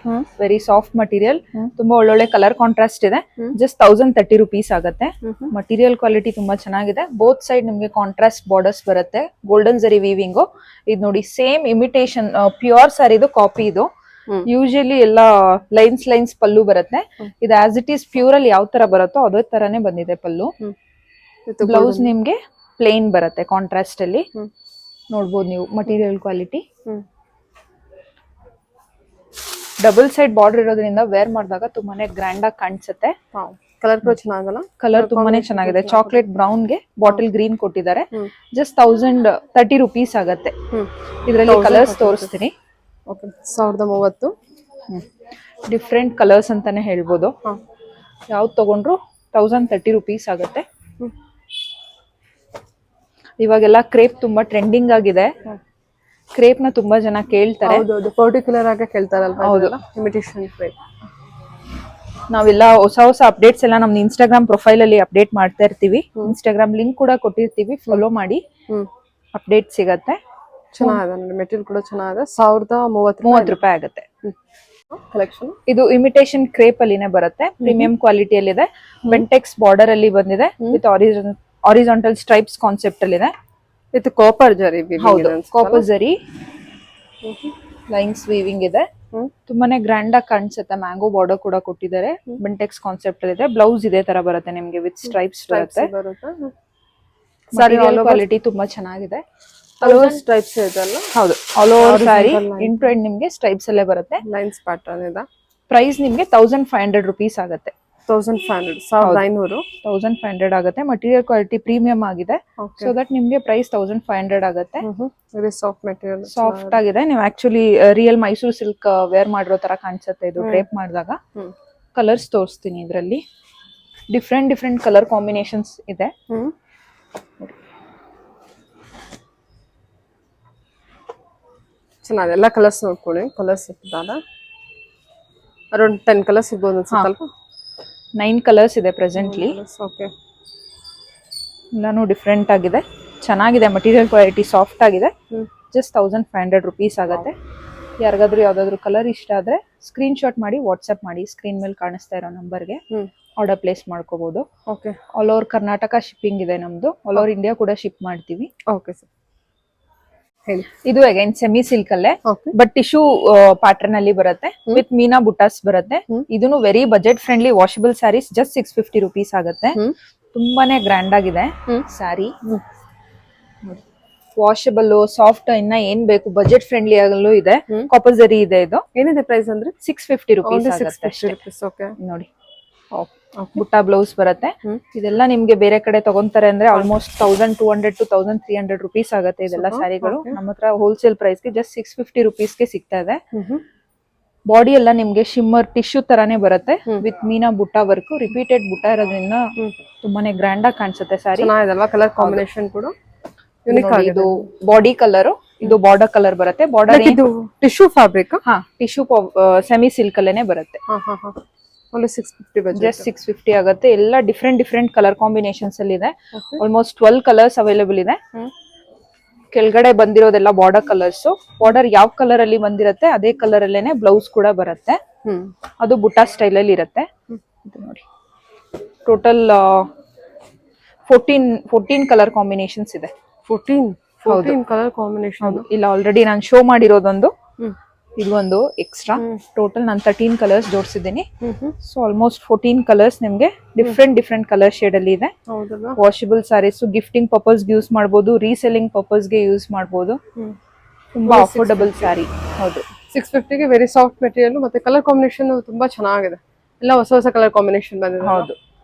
ವೆರಿ ಸಾಫ್ಟ್ ಮಟೀರಿಯಲ್, ತುಂಬಾ ಒಳ್ಳೊಳ್ಳೆ ಕಲರ್ ಕಾಂಟ್ರಾಸ್ಟ್ ಇದೆ. ಜಸ್ಟ್ 1030 rupees ಆಗುತ್ತೆ. ಮಟೀರಿಯಲ್ ಕ್ವಾಲಿಟಿ ತುಂಬಾ ಚೆನ್ನಾಗಿದೆ. ಬೋತ್ ಸೈಡ್ ನಿಮ್ಗೆ ಕಾಂಟ್ರಾಸ್ಟ್ ಬಾರ್ಡರ್ಸ್ ಬರುತ್ತೆ, ಗೋಲ್ಡನ್ ಜರಿ ವೀವಿಂಗ್. ಇದು ನೋಡಿ, ಸೇಮ್ ಇಮಿಟೇಷನ್ ಪ್ಯೂರ್ ಸ್ಯಾರಿದು ಕಾಪಿ ಇದು. ಯೂಶಲಿ ಎಲ್ಲ ಲೈನ್ಸ್ ಪಲ್ಲು ಬರುತ್ತೆ. ಇದು ಆಸ್ ಇಟ್ ಈಸ್ ಪ್ಯೂರ್ ಅಲ್ಲಿ ಯಾವ ತರ ಬರುತ್ತೋ ಅದೇ ತರಾನೇ ಬಂದಿದೆ ಪಲ್ಲು. ಬ್ಲೌಸ್ ನಿಮ್ಗೆ ಪ್ಲೇನ್ ಬರುತ್ತೆ ಕಾಂಟ್ರಾಸ್ಟ್ ಅಲ್ಲಿ. ನೋಡ್ಬೋದು ನೀವು material quality. Double side border ಇರೋದ್ರಿಂದ ವೇರ್ ಮಾಡಿದಾಗ ತುಂಬಾನೇ ಗ್ರ್ಯಾಂಡ್ ಆಗಿ ಕಾಣಿಸುತ್ತೆ. ಕಲರ್ ಕೂಡ ಚೆನ್ನಾಗಲ್ಲ. ಕಲರ್ ತುಂಬಾನೇ ಚೆನ್ನಾಗಿದೆ. ಚಾಕ್ಲೇಟ್ ಬ್ರೌನ್ ಗೆ ಬಾಟಲ್ ಗ್ರೀನ್ ಕೊಟ್ಟಿದ್ದಾರೆ. ಜಸ್ಟ್ 1030 rupees ಆಗುತ್ತೆ. ಇದರಲ್ಲಿ ಕಲರ್ಸ್ ತೋರಿಸ್ತೀನಿ. ಓಕೆ, 1030. ಡಿಫ್ರೆಂಟ್ ಕಲರ್ಸ್ ಅಂತಾನೆ ಹೇಳ್ಬೋದು. ಯಾವ್ದು ತಗೊಂಡ್ರು 1030 rupees ಆಗುತ್ತೆ. ಇವಾಗೆಲ್ಲ ಕ್ರೇಪ್ ತುಂಬಾ ಟ್ರೆಂಡಿಂಗ್ ಆಗಿದೆ. ಕ್ರೇಪ್ ನ ತುಂಬಾ ಜನ ಕೇಳ್ತಾರೆ. ಹೌದು, ಪರ್ಟಿಕ್ಯುಲರ್ ಆಗಿ ಕೇಳ್ತಾರಲ್ವಾ. ಹೌದು, ಇಮಿಟೇಷನ್ ಕ್ರೇಪ್. ನಾವೆಲ್ಲ ಹೊಸ ಅಪ್ಡೇಟ್ಸ್ ಎಲ್ಲ ನಮ್ಮ ಇನ್ಸ್ಟಾಗ್ರಾಮ್ ಪ್ರೊಫೈಲ್ ಅಲ್ಲಿ ಅಪ್ಡೇಟ್ ಮಾಡ್ತಾ ಇರ್ತೀವಿ. ಇನ್ಸ್ಟಾಗ್ರಾಮ್ ಲಿಂಕ್ ಕೂಡ ಕೊಟ್ಟಿರ್ತೀವಿ, ಫಾಲೋ ಮಾಡಿ. ಅಪ್ಡೇಟ್ ಸಿಗತ್ತೆ. ಚೆನ್ನಾಗಿದೆ ಮೆಟೀರಿಯಲ್ ಕೂಡ ಚೆನ್ನಾಗಿದೆ. 1030 ರೂಪಾಯಿ ಆಗುತ್ತೆ. ಕಲೆಕ್ಷನ್ ಇದು ಇಮಿಟೇಷನ್ ಕ್ರೇಪ್ ಅಲ್ಲಿನೇ ಬರುತ್ತೆ, ಪ್ರೀಮಿಯಂ ಕ್ವಾಲಿಟಿ ಅಲ್ಲಿ ಇದೆ. ಬೆಂಟೆಕ್ಸ್ ಬಾರ್ಡರ್ ಅಲ್ಲಿ ಬಂದಿದೆ ವಿತ್ ಆರಿಜಾಂಟಲ್ ಸ್ಟ್ರೈಪ್ಸ್ ಕಾನ್ಸೆಪ್ಟ್ ಅಲ್ಲಿ ಇದೆ. ವಿತ್ ಕಾಪರ್ ಜರಿ. ಹೌದು, ಕಾಪರ್ ಜರಿ ಲೈನ್ಸ್ ವೀವಿಂಗ್ ಇದೆ. ತುಂಬಾನೇ ಗ್ರ್ಯಾಂಡ್ ಆಗಿ ಕಾಣಿಸುತ್ತೆ. ಮ್ಯಾಂಗೋ ಬಾರ್ಡರ್ ಕೂಡ ಕೊಟ್ಟಿದ್ದಾರೆ. ಬೆಂಟೆಕ್ಸ್ ಕಾನ್ಸೆಪ್ಟ್ ಅಲ್ಲಿ ಇದೆ. ಬ್ಲೌಸ್ ಇದೇ ತರ ಬರುತ್ತೆ ನಿಮ್ಗೆ ವಿತ್ ಸ್ಟ್ರೈಪ್ಸ್ ಬರುತ್ತೆ. ಸಾರಿ ಕ್ವಾಲಿಟಿ ತುಂಬಾ ಚೆನ್ನಾಗಿದೆ. ಸ್ಟ್ರೈಪ್ಸ್ ಇದೆಲ್ಲ. ಹೌದು, all over sari end to end ನಿಮ್ಗೆ ಸ್ಟ್ರೈಪ್ಸ್ ಅಲ್ಲೇ ಬರುತ್ತೆ. ಲೈನ್ಸ್ ಪ್ಯಾಟರ್ನ್ ಇದೆ. ಪ್ರೈಸ್ ನಿಮ್ಗೆ 1500 rupees ಆಗುತ್ತೆ. 1500 ಆಗುತ್ತೆ. ಮಟೀರಿಯಲ್ ಕ್ವಾಲಿಟಿ ಪ್ರೀಮಿಯಂ ಆಗಿದೆ. ಸೊ ದಟ್ ನಿಮ್ಗೆ ಪ್ರೈಸ್ 1500 ಆಗುತ್ತೆ. ವೆರಿ ಸಾಫ್ಟ್ ಮೆಟೀರಿಯಲ್, ಸಾಫ್ಟ್ ಆಗಿದೆ. ನೀವು actually real Mysuru silk wear ಮಾಡಿರೋ ತರ ಕಾಣಿಸುತ್ತೆ ಇದು ಡ್ರೇಪ್ ಮಾಡಿದಾಗ. ಕಲರ್ಸ್ ತೋರಿಸ್ತೀನಿ. ಇದರಲ್ಲಿ ಡಿಫ್ರೆಂಟ್ ಕಲರ್ ಕಾಂಬಿನೇಷನ್ಸ್ ಇದೆ. ಚೆನ್ನಾಗಿದೆ. ಎಲ್ಲ ಕಲರ್ಸ್ ನೋಡ್ಕೊಳ್ಳಿ. ಕಲರ್ಸ್ ಸಿಗ್ತದ ಅರೌಂಡ್ 10 ಕಲರ್ಸ್ ಸಿಗ್ಬೋದು ಅನ್ಸುತ್ತಲ್ವಾ. 9 ಕಲರ್ಸ್ ಇದೆ ಪ್ರೆಸೆಂಟ್ಲಿ. ಓಕೆ, ಎಲ್ಲಾನು ಡಿಫ್ರೆಂಟ್ ಆಗಿದೆ. ಚೆನ್ನಾಗಿದೆ. ಮಟೀರಿಯಲ್ ಕ್ವಾಲಿಟಿ ಸಾಫ್ಟ್ ಆಗಿದೆ. ಜಸ್ಟ್ 1500 rupees ಆಗುತ್ತೆ. ಯಾರಿಗಾದ್ರೂ ಯಾವ್ದಾದ್ರು ಕಲರ್ ಇಷ್ಟ ಆದ್ರೆ ಸ್ಕ್ರೀನ್ ಶಾಟ್ ಮಾಡಿ ವಾಟ್ಸ್ಆಪ್ ಮಾಡಿ. ಸ್ಕ್ರೀನ್ ಮೇಲೆ ಕಾಣಿಸ್ತಾ ಇರೋ ನಂಬರ್ಗೆ ಆರ್ಡರ್ ಪ್ಲೇಸ್ ಮಾಡ್ಕೋಬಹುದು. Okay, all over Karnataka shipping ಇದೆ ನಮ್ದು. ಆಲ್ ಓವರ್ ಇಂಡಿಯಾ ಕೂಡ ಶಿಪ್ ಮಾಡ್ತೀವಿ. ಓಕೆ ಸರ್, ಹೇಳಿ. ಇದು ಅಗೈನ್ ಸೆಮಿ ಸಿಲ್ಕ್ ಅಲ್ಲೇ ಬಟ್ ಟಿಶ್ಯೂ ಪ್ಯಾಟರ್ನ್ ಅಲ್ಲಿ ಬರುತ್ತೆ ವಿತ್ ಮೀನಾ ಬುಟಾಸ್ ಬರುತ್ತೆ. ಇದನ್ನು very budget friendly washable sarees. Just 650 rupees ಆಗುತ್ತೆ. ತುಂಬಾನೇ ಗ್ರ್ಯಾಂಡ್ ಆಗಿದೆ ಸ್ಯಾರಿ. ವಾಷಬಲ್ ಸಾಫ್ಟ್ ಇನ್ನ ಏನ್ ಬೇಕು ಬಜೆಟ್ ಫ್ರೆಂಡ್ಲಿ ಆಗಲು ಇದೆ. ಕಾಪರ್ ಜರಿ ಇದೆ ಇದು. ಏನಿದೆ ಪ್ರೈಸ್ ಅಂದ್ರೆ? 650 ರುಪೀಸ್ rupees. ಓಕೆ ನೋಡಿ. ಬುಟ್ಟ ಬ್ಲೌಸ್ ಬರುತ್ತೆ. ಇದೆಲ್ಲ ನಿಮ್ಗೆ ಬೇರೆ ಕಡೆ ತಗೊಂತಾರೆ ಅಂದ್ರೆ ಆಲ್ಮೋಸ್ಟ್ 1200 to 1300 ರುಪೀಸ್ ಆಗುತ್ತೆ ಇದೆಲ್ಲ ಸ್ಯಾರಿಗಳು. ನಮ್ಮ ಹತ್ರ ಹೋಲ್ಸೇಲ್ ಪ್ರೈಸ್ ಗೆ ಜಸ್ಟ್ 650 ರುಪೀಸ್ ಗೆ ಸಿಗ್ತಾ ಇದೆ. ಬಾಡಿ ಎಲ್ಲ ನಿಮ್ಗೆ ಶಿಮ್ಮರ್ ಟಿಶ್ಯೂ ತರಾನೇ ಬರುತ್ತೆ ವಿತ್ ಮೀನಾ ಬುಟ್ಟ ವರ್ಕ್. ರಿಪೀಟೆಡ್ ಬುಟ್ಟ ಇರೋದ್ರಿಂದ ತುಂಬಾನೇ ಗ್ರ್ಯಾಂಡ್ ಆಗಿ ಕಾಣಿಸುತ್ತೆ ಸ್ಯಾರಿ. ಚೆನ್ನಾಗಿದಲ್ವಾ ಕಲರ್ ಕಾಂಬಿನೇಷನ್ ಕೂಡ ಯೂನಿಕ್ ಆಗಿದೆ. ಇದು ಬಾಡಿ ಕಲರ್, ಇದು ಬಾರ್ಡರ್ ಕಲರ್ ಬರುತ್ತೆ. ಬಾರ್ಡರ್ ಇದು ಟಿಶ್ಯೂ ಫ್ಯಾಬ್ರಿಕ್. ಹಾ, ಟಿಶ್ಯೂ ಸೆಮಿ ಸಿಲ್ಕ್ ಅಲ್ಲೇನೆ ಬರುತ್ತೆ. Only 650 budget. ಜಸ್ಟ್ 650 ಆಗುತ್ತೆ. ಎಲ್ಲ ಡಿಫ್ರೆಂಟ್ ಕಲರ್ ಕಾಂಬಿನೇಷನ್ಸ್ ಅಲ್ಲಿ ಇದೆ. ಆಲ್ಮೋಸ್ಟ್ 12 ಕಲರ್ಸ್ ಅವೈಲೇಬಲ್ ಇದೆ. ಕೆಳಗಡೆ ಬಂದಿರೋದೆಲ್ಲ ಬಾರ್ಡರ್ ಕಲರ್ಸ್. ಬಾರ್ಡರ್ ಯಾವ ಕಲರ್ ಅಲ್ಲಿ ಬಂದಿರತ್ತೆ ಅದೇ ಕಲರ್ ಅಲ್ಲೇನೆ ಬ್ಲೌಸ್ ಕೂಡ ಬರುತ್ತೆ. ಅದು ಬುಟ್ಟ ಸ್ಟೈಲ್ ಅಲ್ಲಿ ಇರುತ್ತೆ. ಇದು ನೋಡಿ, ಟೋಟಲ್ 14 ಕಲರ್ ಕಾಂಬಿನೇಷನ್ಸ್ ಇದೆ. 14 ಕಲರ್ ಕಾಂಬಿನೇಷನ್. ಇಲ್ಲ, ಆಲ್ರೆಡಿ ನಾನು ಶೋ ಮಾಡಿರೋದೊಂದು, ಇದು ಒಂದು ಎಕ್ಸ್ಟ್ರಾ. ಟೋಟಲ್ ನಾನು 13 ಕಲರ್ಸ್ ಜೋಡಿಸಿದ್ದೀನಿ. ಸೊ ಆಲ್ಮೋಸ್ಟ್ 14 ಕಲರ್ಸ್ ನಿಮ್ಗೆ ಡಿಫ್ರೆಂಟ್ ಕಲರ್ ಶೇಡ್ ಅಲ್ಲಿ ಇದೆ. Washable sarees, gifting purpose use ಮಾಡಬಹುದು, ರೀಸೆಲ್ಲಿಂಗ್ ಪರ್ಪಸ್ ಗೆ ಯೂಸ್ ಮಾಡಬಹುದು. ತುಂಬಾ ಅಫೋರ್ಡಬಲ್ ಸ್ಯಾರಿ. ಹೌದು, 650 ಗೆ ವೆರಿ ಸಾಫ್ಟ್ ಮೆಟೀರಿಯಲ್. ಮತ್ತೆ ಕಲರ್ ಕಾಂಬಿನೇಷನ್ ತುಂಬಾ ಚೆನ್ನಾಗಿದೆ. ಎಲ್ಲ ಹೊಸ ಕಲರ್ ಕಾಂಬಿನೇಷನ್ ಬಂದಿದೆ. ಹೌದು.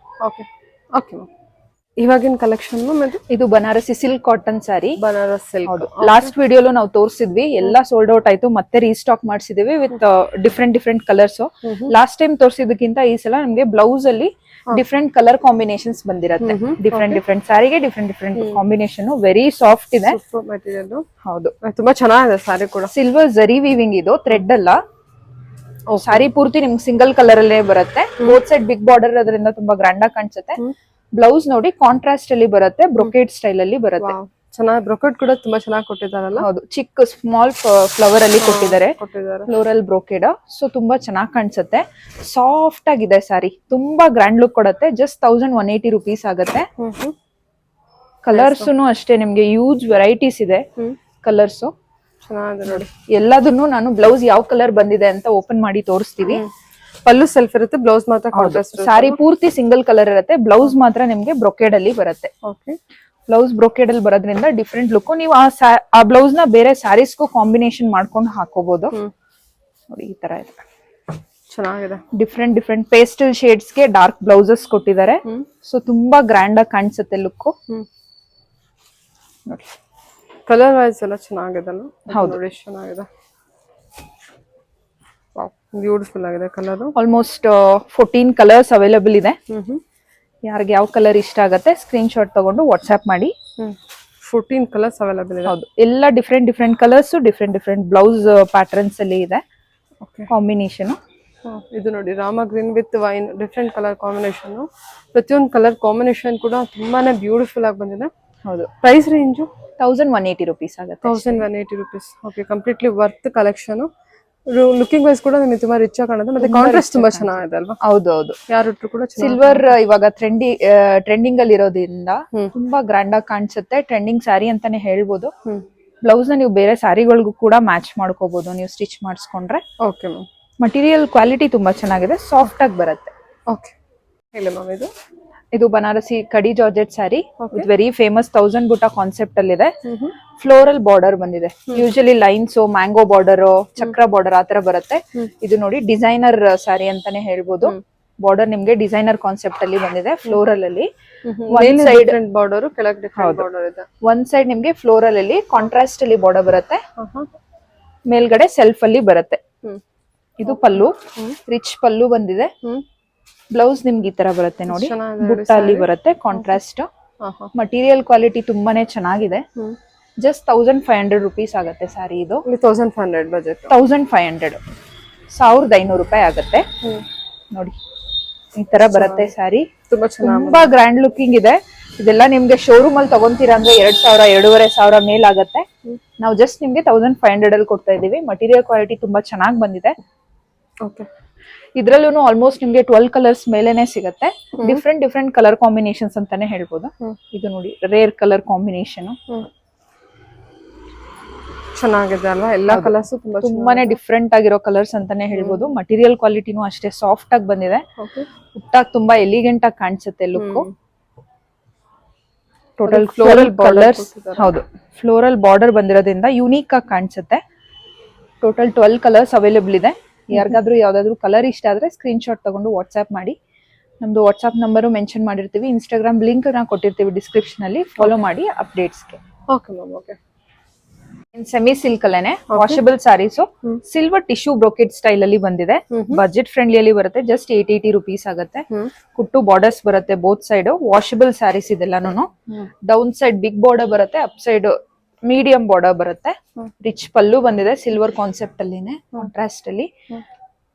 Okay okay ma'am. ಇವಾಗಿನ ಕಲೆಕ್ಷನ್ ಇದು Banarasi silk cotton sari. Banaras silk. Last ವಿಡಿಯೋಲು ನಾವು ತೋರಿಸಿದ್ವಿ, ಎಲ್ಲ ಸೋಲ್ಡ್ ಔಟ್ ಆಯ್ತು. ಮತ್ತೆ ರೀಸ್ಟಾಕ್ ಮಾಡಿಸಿದೀವಿ with different colours. Last time ತೋರಿಸಿದಕ್ಕಿಂತ ಈ ಸಲ ನಮ್ಗೆ ಬ್ಲೌಸ್ ಅಲ್ಲಿ ಡಿಫ್ರೆಂಟ್ ಕಲರ್ ಕಾಂಬಿನೇಷನ್ಸ್ ಬಂದಿರತ್ತೆ. ಡಿಫ್ರೆಂಟ್ ಸ್ಯಾರಿಗೆ ಡಿಫ್ರೆಂಟ್ ಕಾಂಬಿನೇಷನ್. ವೆರಿ ಸಾಫ್ಟ್ ಇದೆ ಮೆಟೀರಿಯಲ್. ಹೌದು, ತುಂಬಾ ಚೆನ್ನಾಗಿದೆ ಸ್ಯಾರಿ ಕೂಡ. ಸಿಲ್ವರ್ ಜರಿ ವೀವಿಂಗ್ ಇದು, ಥ್ರೆಡ್ ಅಲ್ಲ. ಸ್ಯಾರಿ ಪೂರ್ತಿ ನಿಮ್ಗೆ ಸಿಂಗಲ್ ಕಲರ್ ಅಲ್ಲೇ ಬರುತ್ತೆ. ಬೋತ್ ಸೈಡ್ ಬಿಗ್ ಬಾರ್ಡರ್ ಅದರಿಂದ ತುಂಬಾ ಗ್ರ್ಯಾಂಡ್ ಆಗಿ ಕಾಣಿಸುತ್ತೆ. ಬ್ಲೌಸ್ ನೋಡಿ ಕಾಂಟ್ರಾಸ್ಟ್ ಅಲ್ಲಿ ಬರುತ್ತೆ, ಬ್ರೊಕೇಡ್ ಸ್ಟೈಲ್ ಅಲ್ಲಿ ಬರುತ್ತೆ. ಚೆನ್ನಾಗಿ ಬ್ರೊಕೇಡ್ ಕೂಡ ತುಂಬಾ ಚೆನ್ನಾಗಿ ಕೊಟ್ಟಿದ್ದಾರಲ್ಲ. ಹೌದು, ಚಿಕ್ಕ ಸ್ಮಾಲ್ ಫ್ಲವರ್ ಅಲ್ಲಿ ಕೊಟ್ಟಿದ್ದಾರೆ, ಫ್ಲೋರಲ್ ಬ್ರೊಕೇಡ್. ಸೊ ತುಂಬಾ ಚೆನ್ನಾಗಿ ಕಾಣಿಸುತ್ತೆ. ಸಾಫ್ಟ್ ಆಗಿದೆ ಸ್ಯಾರಿ, ತುಂಬಾ ಗ್ರ್ಯಾಂಡ್ ಲುಕ್ ಕೊಡುತ್ತೆ. ಜಸ್ಟ್ 1180 ರುಪೀಸ್ ಆಗುತ್ತೆ. ಕಲರ್ಸ್ ಅಷ್ಟೇ ನಿಮ್ಗೆ ಯೂಸ್ ವೆರೈಟೀಸ್ ಇದೆ ಕಲರ್ಸ್. ಚೆನ್ನಾಗಿದೆ ನೋಡಿ. ಎಲ್ಲದನ್ನು ನಾನು ಬ್ಲೌಸ್ ಯಾವ ಕಲರ್ ಬಂದಿದೆ ಅಂತ ಓಪನ್ ಮಾಡಿ ತೋರಿಸ್ತೀವಿ. ಪಲ್ಲು ಸೆಲ್ಫ್ ಇರುತ್ತೆ, ಬ್ಲೌಸ್ ಮಾತ್ರ ಕಾಂಟ್ರಾಸ್ಟ್. ಸಾರಿ ಪೂರ್ತಿ ಸಿಂಗಲ್ ಕಲರ್ ಇರುತ್ತೆ, ಬ್ಲೌಸ್ ಮಾತ್ರ ನಿಮ್ಗೆ ಬ್ರೊಕೇಡ್ ಅಲ್ಲಿ ಬರುತ್ತೆ. ಓಕೆ, ಬ್ಲೌಸ್ ಬ್ರೊಕೇಡ್ ಅಲ್ಲಿ ಬರೋದ್ರಿಂದ ಡಿಫ್ರೆಂಟ್ ಲುಕ್. ನೀವು ಆ ಬ್ಲೌಸ್ ನ ಬೇರೆ ಸ್ಯಾರೀಸ್ಗೂ ಕಾಂಬಿನೇಷನ್ ಮಾಡ್ಕೊಂಡು ಹಾಕೋಬಹುದು. ನೋಡಿ, ಈ ತರ ಇದೆ. ಚೆನ್ನಾಗಿದೆ. ಡಿಫ್ರೆಂಟ್ ಪೇಸ್ಟಲ್ ಶೇಡ್ಸ್ ಗೆ ಡಾರ್ಕ್ ಬ್ಲೌಸಸ್ ಕೊಟ್ಟಿದ್ದಾರೆ. ಸೊ ತುಂಬಾ ಗ್ರ್ಯಾಂಡ್ ಆಗಿ ಕಾಣಿಸುತ್ತೆ ಲುಕ್. ನೋಡಿ, ಕಲರ್ ವೈಸ್ ಎಲ್ಲ ಚೆನ್ನಾಗಿದೆ. ಹೌದು, ನೋಡಿ ಚೆನ್ನಾಗಿದೆ. ಬ್ಯೂಟಿಫುಲ್ ಆಗಿದೆ ಕಲರ್. ಆಲ್ಮೋಸ್ಟ್ 14 ಕಲರ್ಸ್ ಅವೈಲೇಬಲ್ ಇದೆ. ಯಾರಿಗೆ ಯಾವ ಕಲರ್ ಇಷ್ಟ ಆಗುತ್ತೆ ಸ್ಕ್ರೀನ್ ಶಾಟ್ ತಗೊಂಡು ವಾಟ್ಸ್ಆಪ್ ಮಾಡಿ. 14 ಕಲರ್ಸ್ ಅವೈಲೇಬಲ್ ಇದೆ. ಹೌದು, ಎಲ್ಲ different colours, different blouse patterns ಅಲ್ಲಿ ಇದೆ ಕಾಂಬಿನೇಷನ್. ಇದು ನೋಡಿ, Rama green with wine, different colour combination. ಪ್ರತಿಯೊಂದು ಕಲರ್ ಕಾಂಬಿನೇಷನ್ ಕೂಡ ತುಂಬಾನೇ ಬ್ಯೂಟಿಫುಲ್ ಆಗಿ ಬಂದಿದೆ. ಹೌದು, ಪ್ರೈಸ್ ರೇಂಜು 1180 ರುಪೀಸ್ ಆಗುತ್ತೆ. 1180 rupees. Okay, completely worth collection. Looking wise ಕೂಡ ನಿಮಗೆ ತುಂಬಾ ರಿಚ್ ಆಗಿ ಕಾಣುತ್ತೆ. ಮತ್ತೆ ಕಾಂಟ್ರಾಸ್ಟ್ ತುಂಬಾ ಚೆನ್ನಾಗಿದೆ ಅಲ್ವಾ? ಹೌದು, ಯಾರು ಕೂಡ ಸಿಲ್ವರ್ ಇವಾಗ ಟ್ರೆಂಡಿಂಗ್ ಅಲ್ಲಿ ಇರೋದ್ರಿಂದ ತುಂಬಾ ಗ್ರ್ಯಾಂಡ್ ಆಗಿ ಕಾಣಿಸುತ್ತೆ. ಟ್ರೆಂಡಿಂಗ್ ಸ್ಯಾರಿ ಅಂತಾನೆ ಹೇಳ್ಬೋದು. ಬ್ಲೌಸ್ ನ ನೀವು ಬೇರೆ ಸ್ಯಾರಿಗಳಿಗೂ ಕೂಡ ಮ್ಯಾಚ್ ಮಾಡ್ಕೋಬಹುದು ನೀವು ಸ್ಟಿಚ್ ಮಾಡಿಸ್ಕೊಂಡ್ರೆ. Okay ma'am. ಮಟೀರಿಯಲ್ ಕ್ವಾಲಿಟಿ ತುಂಬಾ ಚೆನ್ನಾಗಿದೆ, ಸಾಫ್ಟ್ ಆಗಿ ಬರುತ್ತೆ. ಓಕೆ, ಇಲ್ಲ ಮ್ಯಾಮ್. ಇದು ಬನಾರಸಿ ಕಡಿ georgette sari with very famous 1000 ಬುಟ್ಟ ಕಾನ್ಸೆಪ್ಟ್ ಅಲ್ಲಿ ಇದೆ. ಫ್ಲೋರಲ್ ಬಾರ್ಡರ್ ಬಂದಿದೆ. ಯೂಶಲಿ ಲೈನ್ಸ್, ಮ್ಯಾಂಗೋ ಬಾರ್ಡರ್, ಚಕ್ರ ಬಾರ್ಡರ್ ಆತರ ಬರುತ್ತೆ. ಇದು ನೋಡಿ ಡಿಸೈನರ್ ಸ್ಯಾರಿ ಅಂತಾನೆ ಹೇಳ್ಬೋದು. ಬಾರ್ಡರ್ ನಿಮ್ಗೆ ಡಿಸೈನರ್ ಕಾನ್ಸೆಪ್ಟ್ ಅಲ್ಲಿ ಬಂದಿದೆ, ಫ್ಲೋರಲ್ ಅಲ್ಲಿ. ಒಂದ್ ಸೈಡ್ ಬಾರ್ಡರ್, ಕೆಳಗೆ ಡಿಫರೆಂಟ್ ಬಾರ್ಡರ್ ಇದೆ. ಒಂದ್ ಸೈಡ್ ನಿಮ್ಗೆ ಫ್ಲೋರಲ್ ಅಲ್ಲಿ ಕಾಂಟ್ರಾಸ್ಟ್ ಅಲ್ಲಿ ಬಾರ್ಡರ್ ಬರುತ್ತೆ, ಮೇಲ್ಗಡೆ ಸೆಲ್ಫ್ ಅಲ್ಲಿ ಬರುತ್ತೆ. ಇದು ಪಲ್ಲು, ರಿಚ್ ಪಲ್ಲು ಬಂದಿದೆ. ಬ್ಲೌಸ್ ನಿಮ್ಗೆ ಈ ತರ ಬರುತ್ತೆ ನೋಡಿ, ಬುಟ್ಟ ಅಲ್ಲಿ ಬರುತ್ತೆ ಕಾಂಟ್ರಾಸ್ಟ್. ಮಟೀರಿಯಲ್ ಕ್ವಾಲಿಟಿ ತುಂಬಾನೇ ಚೆನ್ನಾಗಿದೆ. ಜಸ್ಟ್ 1500 ರುಪೀಸ್ ಆಗುತ್ತೆ ಸ್ಯಾರಿ. ಇದು 1500 ಬಜೆಟ್. 1500, 1500 ರೂಪಾಯಿ ಆಗುತ್ತೆ. ನೋಡಿ, ಈ ತರ ಬರುತ್ತೆ ಸ್ಯಾರಿ. ತುಂಬಾ ಗ್ರ್ಯಾಂಡ್ ಲುಕಿಂಗ್ ಇದೆ. ಇದೆಲ್ಲ ನಿಮ್ಗೆ ಶೋರೂಮ್ ಅಲ್ಲಿ ತಗೊಂತೀರಾ ಅಂದ್ರೆ 2000, 2500 ಮೇಲ್ ಆಗುತ್ತೆ. ನಾವು ಜಸ್ಟ್ ನಿಮ್ಗೆ 1500 ಅಲ್ಲಿ ಕೊಡ್ತಾ ಇದೀವಿ. ಮಟೀರಿಯಲ್ ಕ್ವಾಲಿಟಿ ತುಂಬಾ ಚೆನ್ನಾಗಿ ಬಂದಿದೆ. ಓಕೆ, ಇದ್ರಲ್ಲೂ ಆಲ್ಮೋಸ್ಟ್ ನಿಮ್ಗೆ 12 ಕಲರ್ಸ್ ಮೇಲೆನೆ ಸಿಗುತ್ತೆ. ಡಿಫ್ರೆಂಟ್ ಕಲರ್ ಕಾಂಬಿನೇಷನ್ಸ್ ಅಂತಾನೆ ಹೇಳ್ಬೋದು. ಇದು ನೋಡಿ, ರೇರ್ ಕಲರ್ ಕಾಂಬಿನೇಷನ್. ಚೆನ್ನಾಗಿದೆ ಅಲ್ವಾ? ಎಲ್ಲಾ ಕಲರ್ಸ್ ತುಂಬಾನೇ ಡಿಫ್ರೆಂಟ್ ಆಗಿರೋ ಕಲರ್ಸ್ ಅಂತಾನೆ ಹೇಳ್ಬೋದು. ಮಟೀರಿಯಲ್ ಕ್ವಾಲಿಟಿನೂ ಅಷ್ಟೇ ಸಾಫ್ಟ್ ಆಗಿ ಬಂದಿದೆ. ಉಟ್ಟಾಗ ತುಂಬಾ ಎಲಿಗೆಂಟ್ ಆಗಿ ಕಾಣಿಸುತ್ತೆ look. Total floral floral border colours. ಕೊಟ್ಟಿದ್ದಾರೆ. ಹೌದು, ಫ್ಲೋರಲ್ ಬಾರ್ಡರ್ ಬಂದಿರೋದ್ರಿಂದ ಯುನೀಕ್ ಆಗಿ ಕಾಣಿಸುತ್ತೆ. ಟೋಟಲ್ 12 ಕಲರ್ಸ್ ಅವೈಲೇಬಲ್ ಇದೆ. ಯಾರಿಗಾದ್ರೂ ಯಾವ್ದಾದ್ರು ಕಲರ್ ಇಷ್ಟ ಆದ್ರೆ ಸ್ಕ್ರೀನ್ ಶಾಟ್ ತಗೊಂಡು ವಾಟ್ಸ್ಆಪ್ ಮಾಡಿ. ನಮ್ದು ವಾಟ್ಸ್ಆಪ್ ನಂಬರು ಮೆನ್ಷನ್ ಮಾಡಿರ್ತೀವಿ, ಇನ್ಸ್ಟಾಗ್ರಾಮ್ ಲಿಂಕ್ ನ ಕೊಟ್ಟಿರ್ತೀವಿ ಡಿಸ್ಕ್ರಿಪ್ಷನ್ ಅಲ್ಲಿ, ಫಾಲೋ ಮಾಡಿ ಅಪ್ಡೇಟ್ಸ್ಗೆ. Okay ma'am. Okay. Semi silk ಅಲ್ಲೇನೆ washable saris, silver tissue brocade style ಅಲ್ಲಿ ಬಂದಿದೆ. ಬಜೆಟ್ ಫ್ರೆಂಡ್ಲಿ ಅಲ್ಲಿ ಬರುತ್ತೆ. ಜಸ್ಟ್ 880 rupees ಆಗುತ್ತೆ. ಕುಟ್ಟು ಬಾರ್ಡರ್ಸ್ ಬರುತ್ತೆ ಬೋತ್ ಸೈಡ್. ವಾಷಬಲ್ ಸ್ಯಾರೀಸ್ ಇದೆಲ್ಲಾನು. ಡೌನ್ ಸೈಡ್ ಬಿಗ್ ಬಾರ್ಡರ್ ಬರುತ್ತೆ, ಅಪ್ ಸೈಡ್ ಮೀಡಿಯಂ ಬಾರ್ಡರ್ ಬರುತ್ತೆ. ರಿಚ್ ಪಲ್ಲು ಬಂದಿದೆ ಸಿಲ್ವರ್ ಕಾನ್ಸೆಪ್ಟ್ ಅಲ್ಲಿನೇ, ಕಾಂಟ್ರಾಸ್ಟ್ ಅಲ್ಲಿ.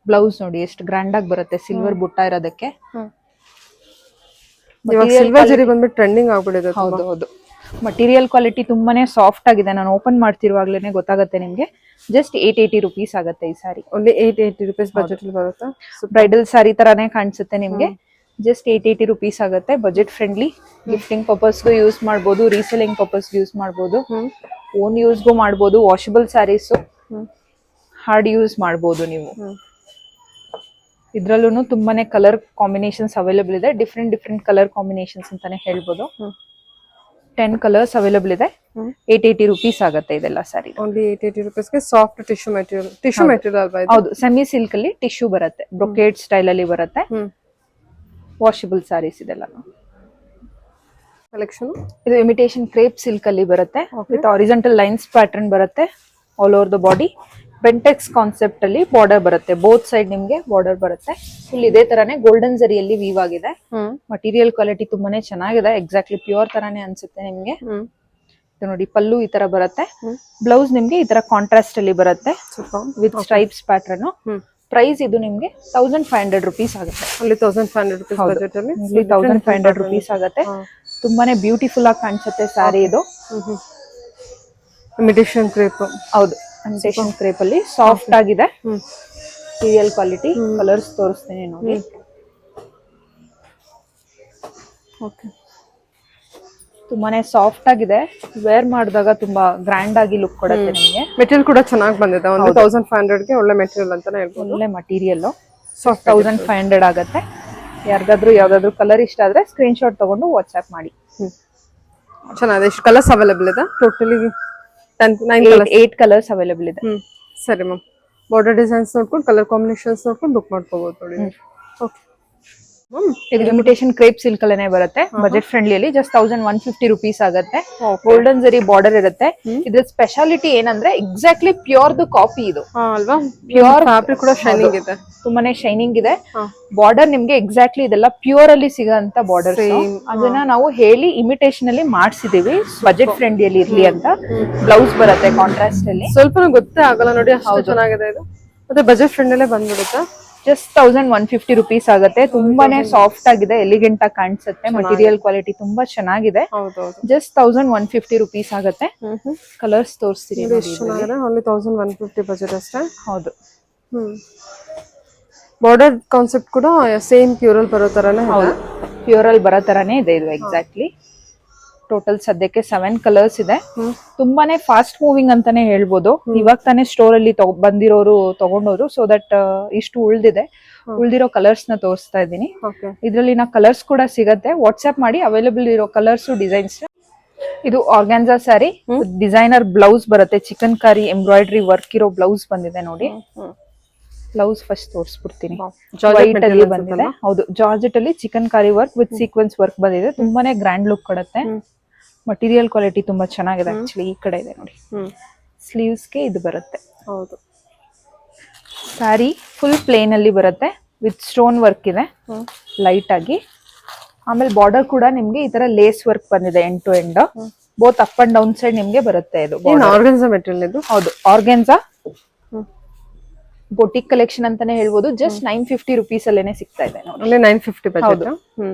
ಬ್ಲೌಸ್ ನೋಡಿ ಎಷ್ಟು ಗ್ರ್ಯಾಂಡ್ ಆಗಿ ಬರುತ್ತೆ, ಸಿಲ್ವರ್ ಬುಟ್ಟ ಇರೋದಕ್ಕೆ. ಇವಾಗ ಸಿಲ್ವರ್ ಜರಿ ಬಂದ್ಬಿಟ್ಟು ಟ್ರೆಂಡಿಂಗ್ ಆಗ್ಬಿಟ್ಟಿದೆ. ಹೌದು ಹೌದು. ಮಟೀರಿಯಲ್ ಕ್ವಾಲಿಟಿ ತುಂಬಾನೇ ಸಾಫ್ಟ್ ಆಗಿದೆ. ನಾನು ಓಪನ್ ಮಾಡ್ತಿರುವಾಗ್ಲೇನೆ ಗೊತ್ತಾಗುತ್ತೆ ನಿಮ್ಗೆ. ಜಸ್ಟ್ 880 rupees ಆಗುತ್ತೆ ಈ ಸಾರಿ. ಓನ್ಲಿ 880 rupees ಬಜೆಟ್ ಅಲ್ಲಿ ಬರುತ್ತಾ? ಬ್ರೈಡಲ್ ಸಾರಿ ತರಾನೇ ಕಾಣಿಸುತ್ತೆ ನಿಮ್ಗೆ. ಜಸ್ಟ್ 880 rupees ಆಗುತ್ತೆ. Budget friendly. ಗಿಫ್ಟಿಂಗ್ ಪರ್ಪಸ್ಗೂ ಯೂಸ್ ಮಾಡಬಹುದು, ರೀಸೆಲಿಂಗ್ ಪರ್ಪಸ್ ಯೂಸ್ ಮಾಡಬಹುದು, ಓನ್ ಯೂಸ್ಗೂ ಮಾಡಬಹುದು. ವಾಷಬಲ್ ಸ್ಯಾರೀಸ್ ಹಾರ್ಡ್ ಯೂಸ್ ಮಾಡಬಹುದು ನೀವು. ಇದ್ರಲ್ಲೂ ತುಂಬಾನೇ ಕಲರ್ ಕಾಂಬಿನೇಷನ್ಸ್ ಅವೈಲೇಬಲ್ ಇದೆ. ಡಿಫ್ರೆಂಟ್ ಕಲರ್ ಕಾಂಬಿನೇಷನ್ಸ್ ಅಂತಾನೆ ಹೇಳ್ಬೋದು. 10 ಕಲರ್ಸ್ ಅವೈಲೇಬಲ್ ಇದೆ. 880 rupees ಆಗುತ್ತೆ ಇದೆಲ್ಲ ಸಾರಿ. ಓನ್ಲಿ 880 rupees ಗೆ ಸಾಫ್ಟ್ ಟಿಶ್ಯೂ ಮೆಟೀರಿಯಲ್ ಅಲ್ವಾ ಇದು? ಹೌದು, ಸೆಮಿ ಸಿಲ್ಕ್ ಅಲ್ಲಿ ಟಿಶ್ಯೂ ಬರುತ್ತೆ, ಬ್ರೊಕೇಡ್ ಸ್ಟೈಲ್ ಅಲ್ಲಿ ಬರುತ್ತೆ. ವಾಷಬಲ್ ಸಾರೀಸ್ ಇದೆಲ್ಲ. ಕಲೆಕ್ಷನ್ ಇದು ಇಮಿಟೇಷನ್ ಕ್ರೇಪ್ ಸಿಲ್ಕ್ ಅಲ್ಲಿ ಬರುತ್ತೆ. ವಿತ್ ಹಾರಿಜಾಂಟಲ್ ಲೈನ್ಸ್ ಪ್ಯಾಟರ್ನ್ ಬರುತ್ತೆ all over the body. Bentex concept ಅಲ್ಲಿ ಬಾರ್ಡರ್ ಬರುತ್ತೆ, ಬೋತ್ ಸೈಡ್ ನಿಮ್ಗೆ ಬಾರ್ಡರ್ ಬರುತ್ತೆ. ಫುಲ್ ಇದೇ ತರಾನೇ ಗೋಲ್ಡನ್ ಜರಿಯಲ್ಲಿ ವೀವ್ ಆಗಿದೆ. ಮಟೀರಿಯಲ್ ಕ್ವಾಲಿಟಿ ತುಂಬಾನೇ ಚೆನ್ನಾಗಿದೆ. ಎಕ್ಸಾಕ್ಟ್ಲಿ ಪ್ಯೂರ್ ತರಾನೇ ಅನ್ಸುತ್ತೆ ನಿಮ್ಗೆ. ಇದು ನೋಡಿ, ಪಲ್ಲು ಈ ತರ ಬರುತ್ತೆ. ಬ್ಲೌಸ್ ನಿಮ್ಗೆ ಈ ತರ ಕಾಂಟ್ರಾಸ್ಟ್ ಅಲ್ಲಿ ಬರುತ್ತೆ ವಿತ್ ಸ್ಟ್ರೈಪ್ಸ್ ಪ್ಯಾಟರ್ನ್. ಪ್ರೈಸ್ ಇದು ನಿಮ್ಗೆ 1500 rupees ಆಗುತ್ತೆ. ಅಲ್ಲಿ 1500 rupees ಬಜೆಟ್ ಅಲ್ಲಿ 1500 rupees ಆಗುತ್ತೆ. ತುಂಬಾನೇ ಬ್ಯೂಟಿಫುಲ್ ಆಗಿ ಕಾಣಿಸುತ್ತೆ ಸ್ಯಾರಿ ಇದು. Imitation crepe. ಹೌದು, ಇಮಿಟೇಷನ್ ಕ್ರೇಪ್ ಅಲ್ಲಿ ಸಾಫ್ಟ್ ಆಗಿದೆ. Material quality. ಕಲರ್ಸ್ ತೋರಿಸ್ತೀನಿ ನೋಡಿ. ಓಕೆ. ತುಂಬಾನೇ ಸಾಫ್ಟ್ ಆಗಿದೆ. ವೇರ್ ಮಾಡಿದಾಗ ತುಂಬಾ ಗ್ರ್ಯಾಂಡ್ ಆಗಿ ಲುಕ್ ಕೊಡುತ್ತೆ ನಿಮಗೆ. ಮೆಟೀರಿಯಲ್ ಕೂಡ ಚೆನ್ನಾಗಿ ಬಂದಿದೆ. ಒಂದು 1500 ಗೆ ಒಳ್ಳೆ ಮೆಟೀರಿಯಲ್ ಅಂತಾನೆ ಹೇಳ್ಬೋದು. ಒಳ್ಳೆ ಮಟೀರಿಯಲ್. 1500 ಆಗುತ್ತೆ. ಯಾರಿಗಾದ್ರೂ ಯಾವ್ದಾದ್ರು ಕಲರ್ ಇಷ್ಟ ಆದ್ರೆ ಸ್ಕ್ರೀನ್ ಶಾಟ್ ತಗೊಂಡು ವಾಟ್ಸ್ಆಪ್ ಮಾಡಿ. ಚೆನ್ನಾಗಿದೆ. ಎಷ್ಟು ಕಲರ್ಸ್ ಅವೈಲೇಬಲ್ ಇದೆ? ಟೋಟಲಿ 8 ಕಲರ್ಸ್ ಅವೈಲೇಬಲ್ ಇದೆ. ಸರಿ ಮ್ಯಾಮ್. ಬಾರ್ಡರ್ ಡಿಸೈನ್ಸ್ ನೋಡ್ಕೊಂಡು ಕಲರ್ ಕಾಂಬಿನೇಷನ್ಸ್ ನೋಡ್ಕೊಂಡು ಬುಕ್ ಮಾಡ್ಕೋಬಹುದು ನೋಡಿ. ಓಕೆ. ಇದು ಇಮಿಟೇಷನ್ ಕ್ರೇಪ್ ಸಿಲ್ಕ್ ಅಲ್ಲೇ ಬರುತ್ತೆ. ಬಜೆಟ್ ಫ್ರೆಂಡ್ಲಿ ಅಲ್ಲಿ ಜಸ್ಟ್ 1150 rupees ಆಗುತ್ತೆ. ಗೋಲ್ಡನ್ ಜರಿ ಬಾರ್ಡರ್ ಇರುತ್ತೆ. ಇದ್ರ ಸ್ಪೆಷಾಲಿಟಿ ಏನಂದ್ರೆ ಎಕ್ಸಾಕ್ಟ್ಲಿ ಪ್ಯೂರ್ ದು ಕಾಪಿ ಇದು ಅಲ್ವಾ? ಪ್ಯೂರ್ ಫ್ಯಾಬ್ರಿಕ್ ಕೂಡ ಶೈನಿಂಗ್ ಇದೆ. ತುಂಬಾನೇ ಶೈನಿಂಗ್ ಇದೆ. ಬಾರ್ಡರ್ ನಿಮ್ಗೆ ಎಕ್ಸಾಕ್ಟ್ಲಿ ಇದೆಲ್ಲ ಪ್ಯೂರ್ ಅಲ್ಲಿ ಸಿಗೋಂತ ಬಾರ್ಡರ್. ಅದನ್ನ ನಾವು ಹೇಳಿ ಇಮಿಟೇಷನ್ ಅಲ್ಲಿ ಮಾಡ್ಸಿದೀವಿ, ಬಜೆಟ್ ಫ್ರೆಂಡ್ಲಿ ಅಲ್ಲಿ ಇರ್ಲಿ ಅಂತ. ಬ್ಲೌಸ್ ಬರುತ್ತೆ ಕಾಂಟ್ರಾಸ್ಟ್ ಅಲ್ಲಿ. ಸ್ವಲ್ಪ ಗೊತ್ತೇ ಆಗಲ್ಲ ನೋಡಿ, ಅಷ್ಟು ಚೆನ್ನಾಗಿದೆ ಇದು. ಮತ್ತೆ ಬಜೆಟ್ ಫ್ರೆಂಡ್ಲೇ ಬಂದ್ಬಿಡುತ್ತೆ. ಜಸ್ಟ್ 1150 rupees ಆಗುತ್ತೆ. ತುಂಬಾನೇ ಸಾಫ್ಟ್ ಆಗಿದೆ, ಎಲಿಗೆಂಟ್ ಆಗಿ ಕಾಣಿಸುತ್ತೆ. ಮಟೀರಿಯಲ್ ಕ್ವಾಲಿಟಿ ತುಂಬಾ ಚೆನ್ನಾಗಿದೆ. ಜಸ್ಟ್ 1150 rupees ಆಗುತ್ತೆ. ಕಲರ್ಸ್ ತೋರಿಸ್ತೀನಿ. ಓನ್ಲಿ 1150 ಬಜೆಟ್ ಅಷ್ಟೇ. ಹೌದು. ಬಾರ್ಡರ್ ಕಾನ್ಸೆಪ್ಟ್ ಕೂಡ ಸೇಮ್ ಪ್ಯೂರಲ್ ಬರೋ ತರಾನೇ. ಹೌದು, ಪ್ಯೂರಲ್ ಬರೋ ತರಾನೇ ಇದೆ ಇದು ಎಕ್ಸಾಕ್ಟ್ಲಿ. ಟೋಟಲ್ ಸದ್ಯಕ್ಕೆ 7 ಕಲರ್ಸ್ ಇದೆ. ತುಂಬಾನೇ ಫಾಸ್ಟ್ ಮೂವಿಂಗ್ ಅಂತಾನೆ ಹೇಳ್ಬೋದು. ಇವಾಗ ತಾನೇ ಸ್ಟೋರ್ ಅಲ್ಲಿ ಬಂದಿರೋರು ತಗೊಂಡೋರು, ಸೊ ದಟ್ ಇಷ್ಟು ಉಳ್ದಿರೋ ಕಲರ್ಸ್ ನ ತೋರಿಸ್ತಾ ಇದ್ದೀನಿ. ಇದ್ರಲ್ಲಿ ನಾ ಕಲರ್ಸ್ ಕೂಡ ಸಿಗತ್ತೆ, ವಾಟ್ಸ್ಆಪ್ ಮಾಡಿ. ಅವೈಲೇಬಲ್ ಇರೋ ಕಲರ್ಸ್ ಡಿಸೈನ್ಸ್. ಇದು ಆರ್ಗ್ಯಾನ್ಸಾ ಸ್ಯಾರಿ, ಡಿಸೈನರ್ ಬ್ಲೌಸ್ ಬರುತ್ತೆ. ಚಿಕನ್ ಕಾರಿ ಎಂಬ್ರಾಯ್ಡ್ರಿ ವರ್ಕ್ ಇರೋ ಬ್ಲೌಸ್ ಬಂದಿದೆ ನೋಡಿ. Blouse first ತೋರಿಸ್ಬಿಡ್ತೀನಿ. ವೈಟ್ ಅಲ್ಲಿ ಬಂದಿದೆ. ಹೌದು, ಜಾರ್ಜೆಟ್ ಅಲ್ಲಿ ಚಿಕನ್ ಕಾರಿ ವರ್ಕ್ ವಿತ್ ಸೀಕ್ವೆನ್ಸ್ ವರ್ಕ್ ಬಂದಿದೆ. ತುಂಬಾನೇ ಗ್ರ್ಯಾಂಡ್ ಲುಕ್ ಕೊಡುತ್ತೆ. ಮಟೀರಿಯಲ್ ಕ್ವಾಲಿಟಿ ತುಂಬಾ ಚೆನ್ನಾಗಿದೆ. ಆಕ್ಚುಲಿ ಈ ಕಡೆ ಇದೆ ನೋಡಿ. ಸ್ಲೀವ್ಸ್ಗೆ ಇದು ಬರುತ್ತೆ. ಹೌದು. ಸ್ಯಾರಿ ಫುಲ್ ಪ್ಲೇನ್ ಅಲ್ಲಿ ಬರುತ್ತೆ ವಿತ್ ಸ್ಟೋನ್ ವರ್ಕ್ ಇದೆ ಲೈಟ್ ಆಗಿ. ಆಮೇಲೆ ಬಾರ್ಡರ್ ಕೂಡ ನಿಮ್ಗೆ ಈ ತರ ಲೇಸ್ ವರ್ಕ್ ಬಂದಿದೆ end to end. Both up and down side ನಿಮ್ಗೆ ಬರುತ್ತೆ. ಇದು ಆರ್ಗನ್ಸಾ ಮೆಟೀರಿಯಲ್ ಇದು. ಹೌದು, ಆರ್ಗನ್ಸಾ ಬೊಟಿಕ್ ಕಲೆಕ್ಷನ್ ಅಂತಾನೆ ಹೇಳ್ಬೋದು. ಜಸ್ಟ್ 950 rupees ಅಲ್ಲೇನೆ ಸಿಗ್ತಾ ಇದೆ ನೋಡಿ. 950 ಬಜೆಟ್.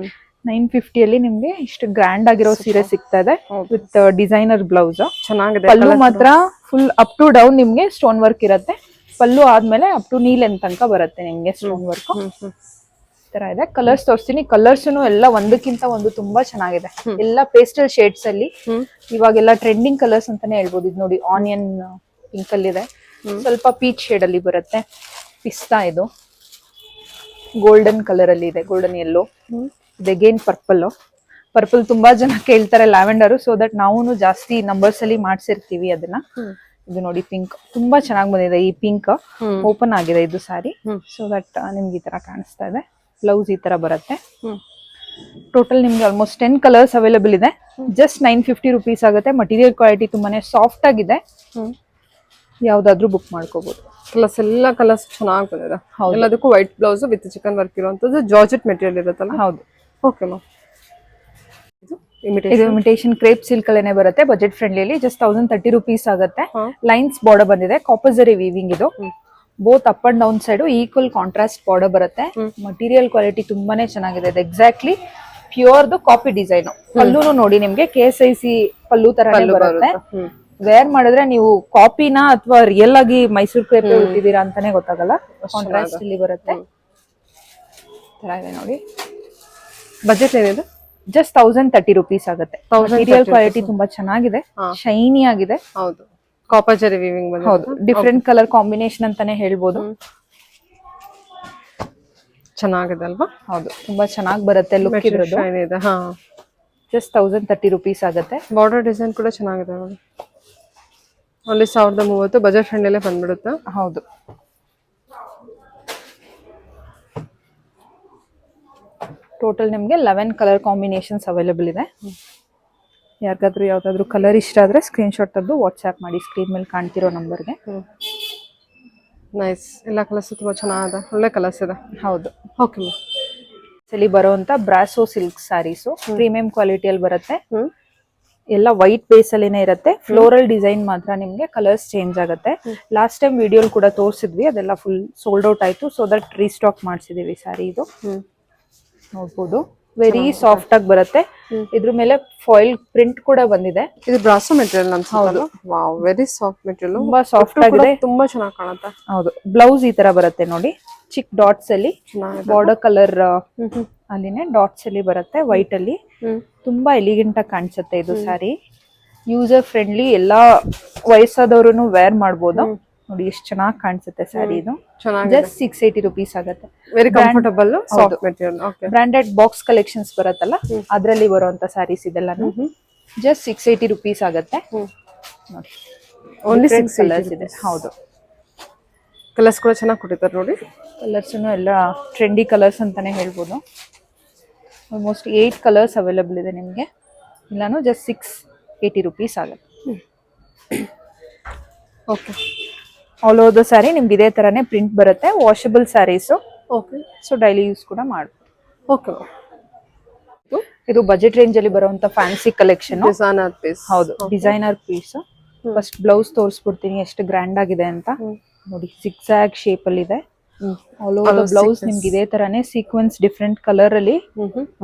950 ಅಲ್ಲಿ ನಿಮ್ಗೆ ಇಷ್ಟು ಗ್ರ್ಯಾಂಡ್ ಆಗಿರೋ ಸೀರೆ ಸಿಗ್ತಾ ಇದೆ ವಿತ್ ಡಿಸೈನರ್ ಬ್ಲೌಸ್. ಚೆನ್ನಾಗಿದೆ. ಪಲ್ಲು ಮಾತ್ರ ಫುಲ್ ಅಪ್ ಟು ಡೌನ್ ನಿಮ್ಗೆ ಸ್ಟೋನ್ ವರ್ಕ್ ಇರುತ್ತೆ. ಪಲ್ಲು ಆದ್ಮೇಲೆ ಅಪ್ ಟು ನೀ ಲೆಂತ್ ತನಕ ಬರುತ್ತೆ ನಿಮ್ಗೆ ಸ್ಟೋನ್ ವರ್ಕ್. ತರ ಇದೆ. ಕಲರ್ಸ್ ತೋರಿಸ್ತೀನಿ. ಕಲರ್ಸ್ ಎಲ್ಲ ಒಂದಕ್ಕಿಂತ ಒಂದು ತುಂಬಾ ಚೆನ್ನಾಗಿದೆ. ಎಲ್ಲ ಪೇಸ್ಟಲ್ ಶೇಡ್ಸ್ ಅಲ್ಲಿ ಇವಾಗೆಲ್ಲ ಟ್ರೆಂಡಿಂಗ್ ಕಲರ್ಸ್ ಅಂತಾನೆ ಹೇಳ್ಬೋದು. ಇದು ನೋಡಿ, ಆನಿಯನ್ ಪಿಂಕ್ ಅಲ್ಲಿ ಇದೆ, ಸ್ವಲ್ಪ ಪೀಚ್ ಶೇಡ್ ಅಲ್ಲಿ ಬರುತ್ತೆ. ಪಿಸ್ತಾ ಇದು ಗೋಲ್ಡನ್ ಕಲರ್ ಅಲ್ಲಿ ಇದೆ, ಗೋಲ್ಡನ್ ಯೆಲ್ಲೋ ಇದೆ. Again purple. ಪರ್ಪಲ್ ತುಂಬಾ ಜನ ಕೇಳ್ತಾರೆ ಲ್ಯಾವೆಂಡರ್, ಸೊ ದಟ್ ನಾವು ಜಾಸ್ತಿ ನಂಬರ್ಸ್ ಅಲ್ಲಿ ಮಾಡ್ಸಿರ್ತೀವಿ ಅದನ್ನ. ಇದು ನೋಡಿ ಪಿಂಕ್ ತುಂಬಾ ಚೆನ್ನಾಗಿ ಬಂದಿದೆ. ಈ ಪಿಂಕ್ ಓಪನ್ ಆಗಿದೆ ಇದು ಸಾರಿ, ಸೊ ದಟ್ ನಿಮ್ಗೆ ಈ ತರ ಕಾಣಿಸ್ತಾ ಇದೆ. ಬ್ಲೌಸ್ ಈ ತರ ಬರುತ್ತೆ. ಟೋಟಲ್ ನಿಮ್ಗೆ ಆಲ್ಮೋಸ್ಟ್ 10 ಕಲರ್ಸ್ ಅವೈಲೇಬಲ್ ಇದೆ. ಜಸ್ಟ್ 950 ರುಪೀಸ್ ಆಗುತ್ತೆ. ಮಟೀರಿಯಲ್ ಕ್ವಾಲಿಟಿ ತುಂಬಾನೇ ಸಾಫ್ಟ್ ಆಗಿದೆ. ಯಾವ್ದಾದ್ರು ಬುಕ್ ಮಾಡ್ಕೋಬಹುದು. ಎಲ್ಲ ಕಲರ್ಸ್ ಚೆನ್ನಾಗಿ ಬಂದಿದೆ. ಎಲ್ಲದಕ್ಕೂ white blouse with chicken work ಇರುವಂತದ್ದು ಜಾರ್ಜೆಟ್ ಮೆಟೀರಿಯಲ್ ಇರುತ್ತಲ್ಲ. ಹೌದು. Okay ma'am. ಇದು ಇಮಿಟೇಷನ್ ಕ್ರೇಪ್ ಸಿಲ್ಕ್ ಅಲ್ಲೇನೆ ಬರುತ್ತೆ. ಬಜೆಟ್ ಫ್ರೆಂಡ್ಲಿ ಜಸ್ಟ್ 1030 ರುಪೀಸ್ ಆಗುತ್ತೆ. ಲೈನ್ಸ್ ಬಾರ್ಡರ್ ಬಂದಿದೆ. ಕಾಪರ್ಸರಿ ವೀವಿಂಗ್ ಇದು. Both up and down side equal contrast border ಬರುತ್ತೆ. ಮಟೀರಿಯಲ್ ಕ್ವಾಲಿಟಿ ತುಂಬಾನೇ ಚೆನ್ನಾಗಿದೆ. ಇದು ಎಕ್ಸಾಕ್ಟ್ಲಿ ಪ್ಯೂರ್ ಕಾಪಿ ಡಿಸೈನ್. ಪಲ್ಲೂನು ನೋಡಿ ನಿಮ್ಗೆ KSIC ಪಲ್ಲು ತರ ಬರುತ್ತೆ. ವೇರ್ ಮಾಡಿದ್ರೆ ನೀವು ಕಾಪಿನ ಅಥವಾ ರಿಯಲ್ ಆಗಿ ಮೈಸೂರು ಕ್ರೇಪ್ ಉಟ್ಟಿದೀರಾ ಅಂತಾನೆ ಗೊತ್ತಾಗಲ್ಲ. ಕಾಂಟ್ರಾಸ್ಟ್ ಇಲ್ಲಿ ಬರುತ್ತೆ. ನೋಡಿ ಬಜೆಟ್ ಏನಿದೆ? ಜಸ್ಟ್ 1030 ರುಪೀಸ್ ಆಗುತ್ತೆ. ಮಟೀರಿಯಲ್ ಕ್ವಾಲಿಟಿ ತುಂಬಾ ಚೆನ್ನಾಗಿದೆ, ಶೈನಿ ಆಗಿದೆ. ಹೌದು, ಕಾಪರ್ ಜರಿ ವೀವಿಂಗ್ ಬಂದಿದೆ. ಹೌದು, ಡಿಫ್ರೆಂಟ್ ಕಲರ್ ಕಾಂಬಿನೇಷನ್ ಅಂತಾನೆ ಹೇಳ್ಬೋದು. ಚೆನ್ನಾಗಿದೆ ಅಲ್ವಾ? ಹೌದು, ತುಂಬಾ ಚೆನ್ನಾಗಿ ಬರುತ್ತೆ. ಲುಕ್ ಇರೋದು ಇದೆ. ಹಾ, ಜಸ್ಟ್ 1030 ರುಪೀಸ್ ಆಗುತ್ತೆ. ಬಾರ್ಡರ್ ಡಿಸೈನ್ ಕೂಡ ಚೆನ್ನಾಗಿದೆ ನೋಡಿ. ಅಲ್ಲಿ 1030 ಬಜೆಟ್ ಫ್ರೆಂಡ್ಲೇ ಬಂದ್ಬಿಡುತ್ತೆ. ಹೌದು. ಟೋಟಲ್ ನಿಮ್ಗೆ 11 ಕಲರ್ ಕಾಂಬಿನೇಷನ್ಸ್ ಅವೈಲೇಬಲ್ ಇದೆ. ಯಾರಿಗಾದ್ರೂ ಯಾವ್ದಾದ್ರು ಕಲರ್ ಇಷ್ಟ ಆದ್ರೆ ಸ್ಕ್ರೀನ್ ಶಾಟ್ ತೆಗೆದು ವಾಟ್ಸ್ಆಪ್ ಮಾಡಿ ಸ್ಕ್ರೀನ್ ಮೇಲೆ ಕಾಣ್ತಿರೋ ನಂಬರ್ಗೆ. ನೈಸ್. ಎಲ್ಲ ಕಲರ್ಸ್ ತುಂಬಾ ಚೆನ್ನಾಗಿದೆ, ಒಳ್ಳೆ ಕಲರ್ಸ್ ಇದೆ. ಹೌದು. Okay ma'am. ಇಲ್ಲಿ ಬರುವಂತ ಬ್ರಾಸೋ ಸಿಲ್ಕ್ ಸ್ಯಾರೀಸು ಪ್ರೀಮಿಯಂ ಕ್ವಾಲಿಟಿಯಲ್ಲಿ ಬರುತ್ತೆ. ಎಲ್ಲ ವೈಟ್ ಬೇಸ್ ಅಲ್ಲಿನೇ ಇರುತ್ತೆ. ಫ್ಲೋರಲ್ ಡಿಸೈನ್ ಮಾತ್ರ ನಿಮ್ಗೆ ಕಲರ್ಸ್ ಚೇಂಜ್ ಆಗುತ್ತೆ. ಲಾಸ್ಟ್ ಟೈಮ್ ವಿಡಿಯೋಲ್ ಕೂಡ ತೋರಿಸಿದ್ವಿ, ಅದೆಲ್ಲ ಫುಲ್ ಸೋಲ್ಡ್ ಔಟ್ ಆಯ್ತು. ಸೊ ದಟ್ ರೀಸ್ಟಾಕ್ ಮಾಡಿಸಿದೀವಿ ಸ್ಯಾರಿ. ಇದು ನೋಡ್ಬೋದು, ವೆರಿ ಸಾಫ್ಟ್ ಆಗಿ ಬರುತ್ತೆ. ಇದ್ರ ಮೇಲೆ ಫಾಯಿಲ್ ಪ್ರಿಂಟ್ ಕೂಡ ಬಂದಿದೆ. ಇದು ಬ್ರಾಸೋ ಮೆಟೀರಿಯಲ್ ಅನ್ಸುತ್ತೆ. Wow, very soft material. ತುಂಬಾ ಸಾಫ್ಟ್ ಆಗಿದೆ, ತುಂಬಾ ಚೆನ್ನಾಗಿ ಕಾಣುತ್ತೆ. ಹೌದು. ಬ್ಲೌಸ್ ಈ ತರ ಬರುತ್ತೆ ನೋಡಿ, ಚಿಕ್ ಡಾಟ್ಸ್ ಅಲ್ಲಿ ಬಾರ್ಡರ್ ಕಲರ್ ಅಲ್ಲಿನೇ ಡಾಟ್ಸ್ ಅಲ್ಲಿ ಬರುತ್ತೆ ವೈಟ್ ಅಲ್ಲಿ. ತುಂಬಾ ಎಲಿಗೆಂಟ್ ಆಗಿ ಕಾಣಿಸುತ್ತೆ ಇದು ಸ್ಯಾರಿ. ಯೂಸರ್ ಫ್ರೆಂಡ್ಲಿ, ಎಲ್ಲಾ ವಯಸ್ಸಾದವರು ವೇರ್ ಮಾಡ್ಬೋದು. ನೋಡಿ ಎಷ್ಟು ಚೆನ್ನಾಗಿ ಕಾಣಿಸುತ್ತೆ ಸ್ಯಾರಿ. ಇದು ಜಸ್ಟ್ 680 ರುಪೀಸ್ ಆಗುತ್ತೆ. Very comfortable soft material. Okay. Branded box collections ಬರುತ್ತಲ್ಲ, ಅದರಲ್ಲಿ ಬರುವಂತ ಸ್ಯಾರೀಸ್ ಇದೆಲ್ಲಾನು ಜಸ್ಟ್ 680 ರುಪೀಸ್ ಆಗುತ್ತೆ. ನೋಡಿ, ಓನ್ಲಿ 6 ಕಲರ್ಸ್ ಇದೆ. ಹೌದು, ಕಲರ್ಸ್ ಕೂಡ ಚೆನ್ನಾಗಿ ಕೊಟ್ಟಿದ್ದಾರೆ ನೋಡಿ. ಕಲರ್ಸ್ ಎಲ್ಲ ಟ್ರೆಂಡಿ ಕಲರ್ಸ್ ಅಂತಾನೆ ಹೇಳ್ಬೋದು. ಆಲ್ಮೋಸ್ಟ್ 8 ಕಲರ್ಸ್ ಅವೈಲೇಬಲ್ ಇದೆ ನಿಮಗೆ. ಇಲ್ಲಾನು ಜಸ್ಟ್ 680 ರುಪೀಸ್ ಆಗುತ್ತೆ. Okay. All over the sari ನಿಮ್ಗೆ ಇದೇ ತರಾನೇ ಪ್ರಿಂಟ್ ಬರುತ್ತೆ. Washable sarees. Okay. So daily use ಕೂಡ ಮಾಡ್ಬೋದು. ಓಕೆ. ಇದು ಬಜೆಟ್ ರೇಂಜ್ ಅಲ್ಲಿ ಬರುವಂತ ಫ್ಯಾನ್ಸಿ ಕಲೆಕ್ಷನ್. Designer piece. ಹೌದು, ಡಿಸೈನರ್ ಪೀಸ್. ಫಸ್ಟ್ ಬ್ಲೌಸ್ ತೋರಿಸ್ಬಿಡ್ತೀನಿ ಎಷ್ಟು ಗ್ರ್ಯಾಂಡ್ ಆಗಿದೆ ಅಂತ. ನೋಡಿ, ಸಿಕ್ಸಾಗ್ ಶೇಪ್ ಅಲ್ಲಿ ಇದೆ. ಆಲ್ ಓವರ್ ದ ಬ್ಲೌಸ್ ನಿಮ್ಗೆ ಇದೇ ತರಾನೇ ಸೀಕ್ವೆನ್ಸ್ ಡಿಫ್ರೆಂಟ್ ಕಲರ್ ಅಲ್ಲಿ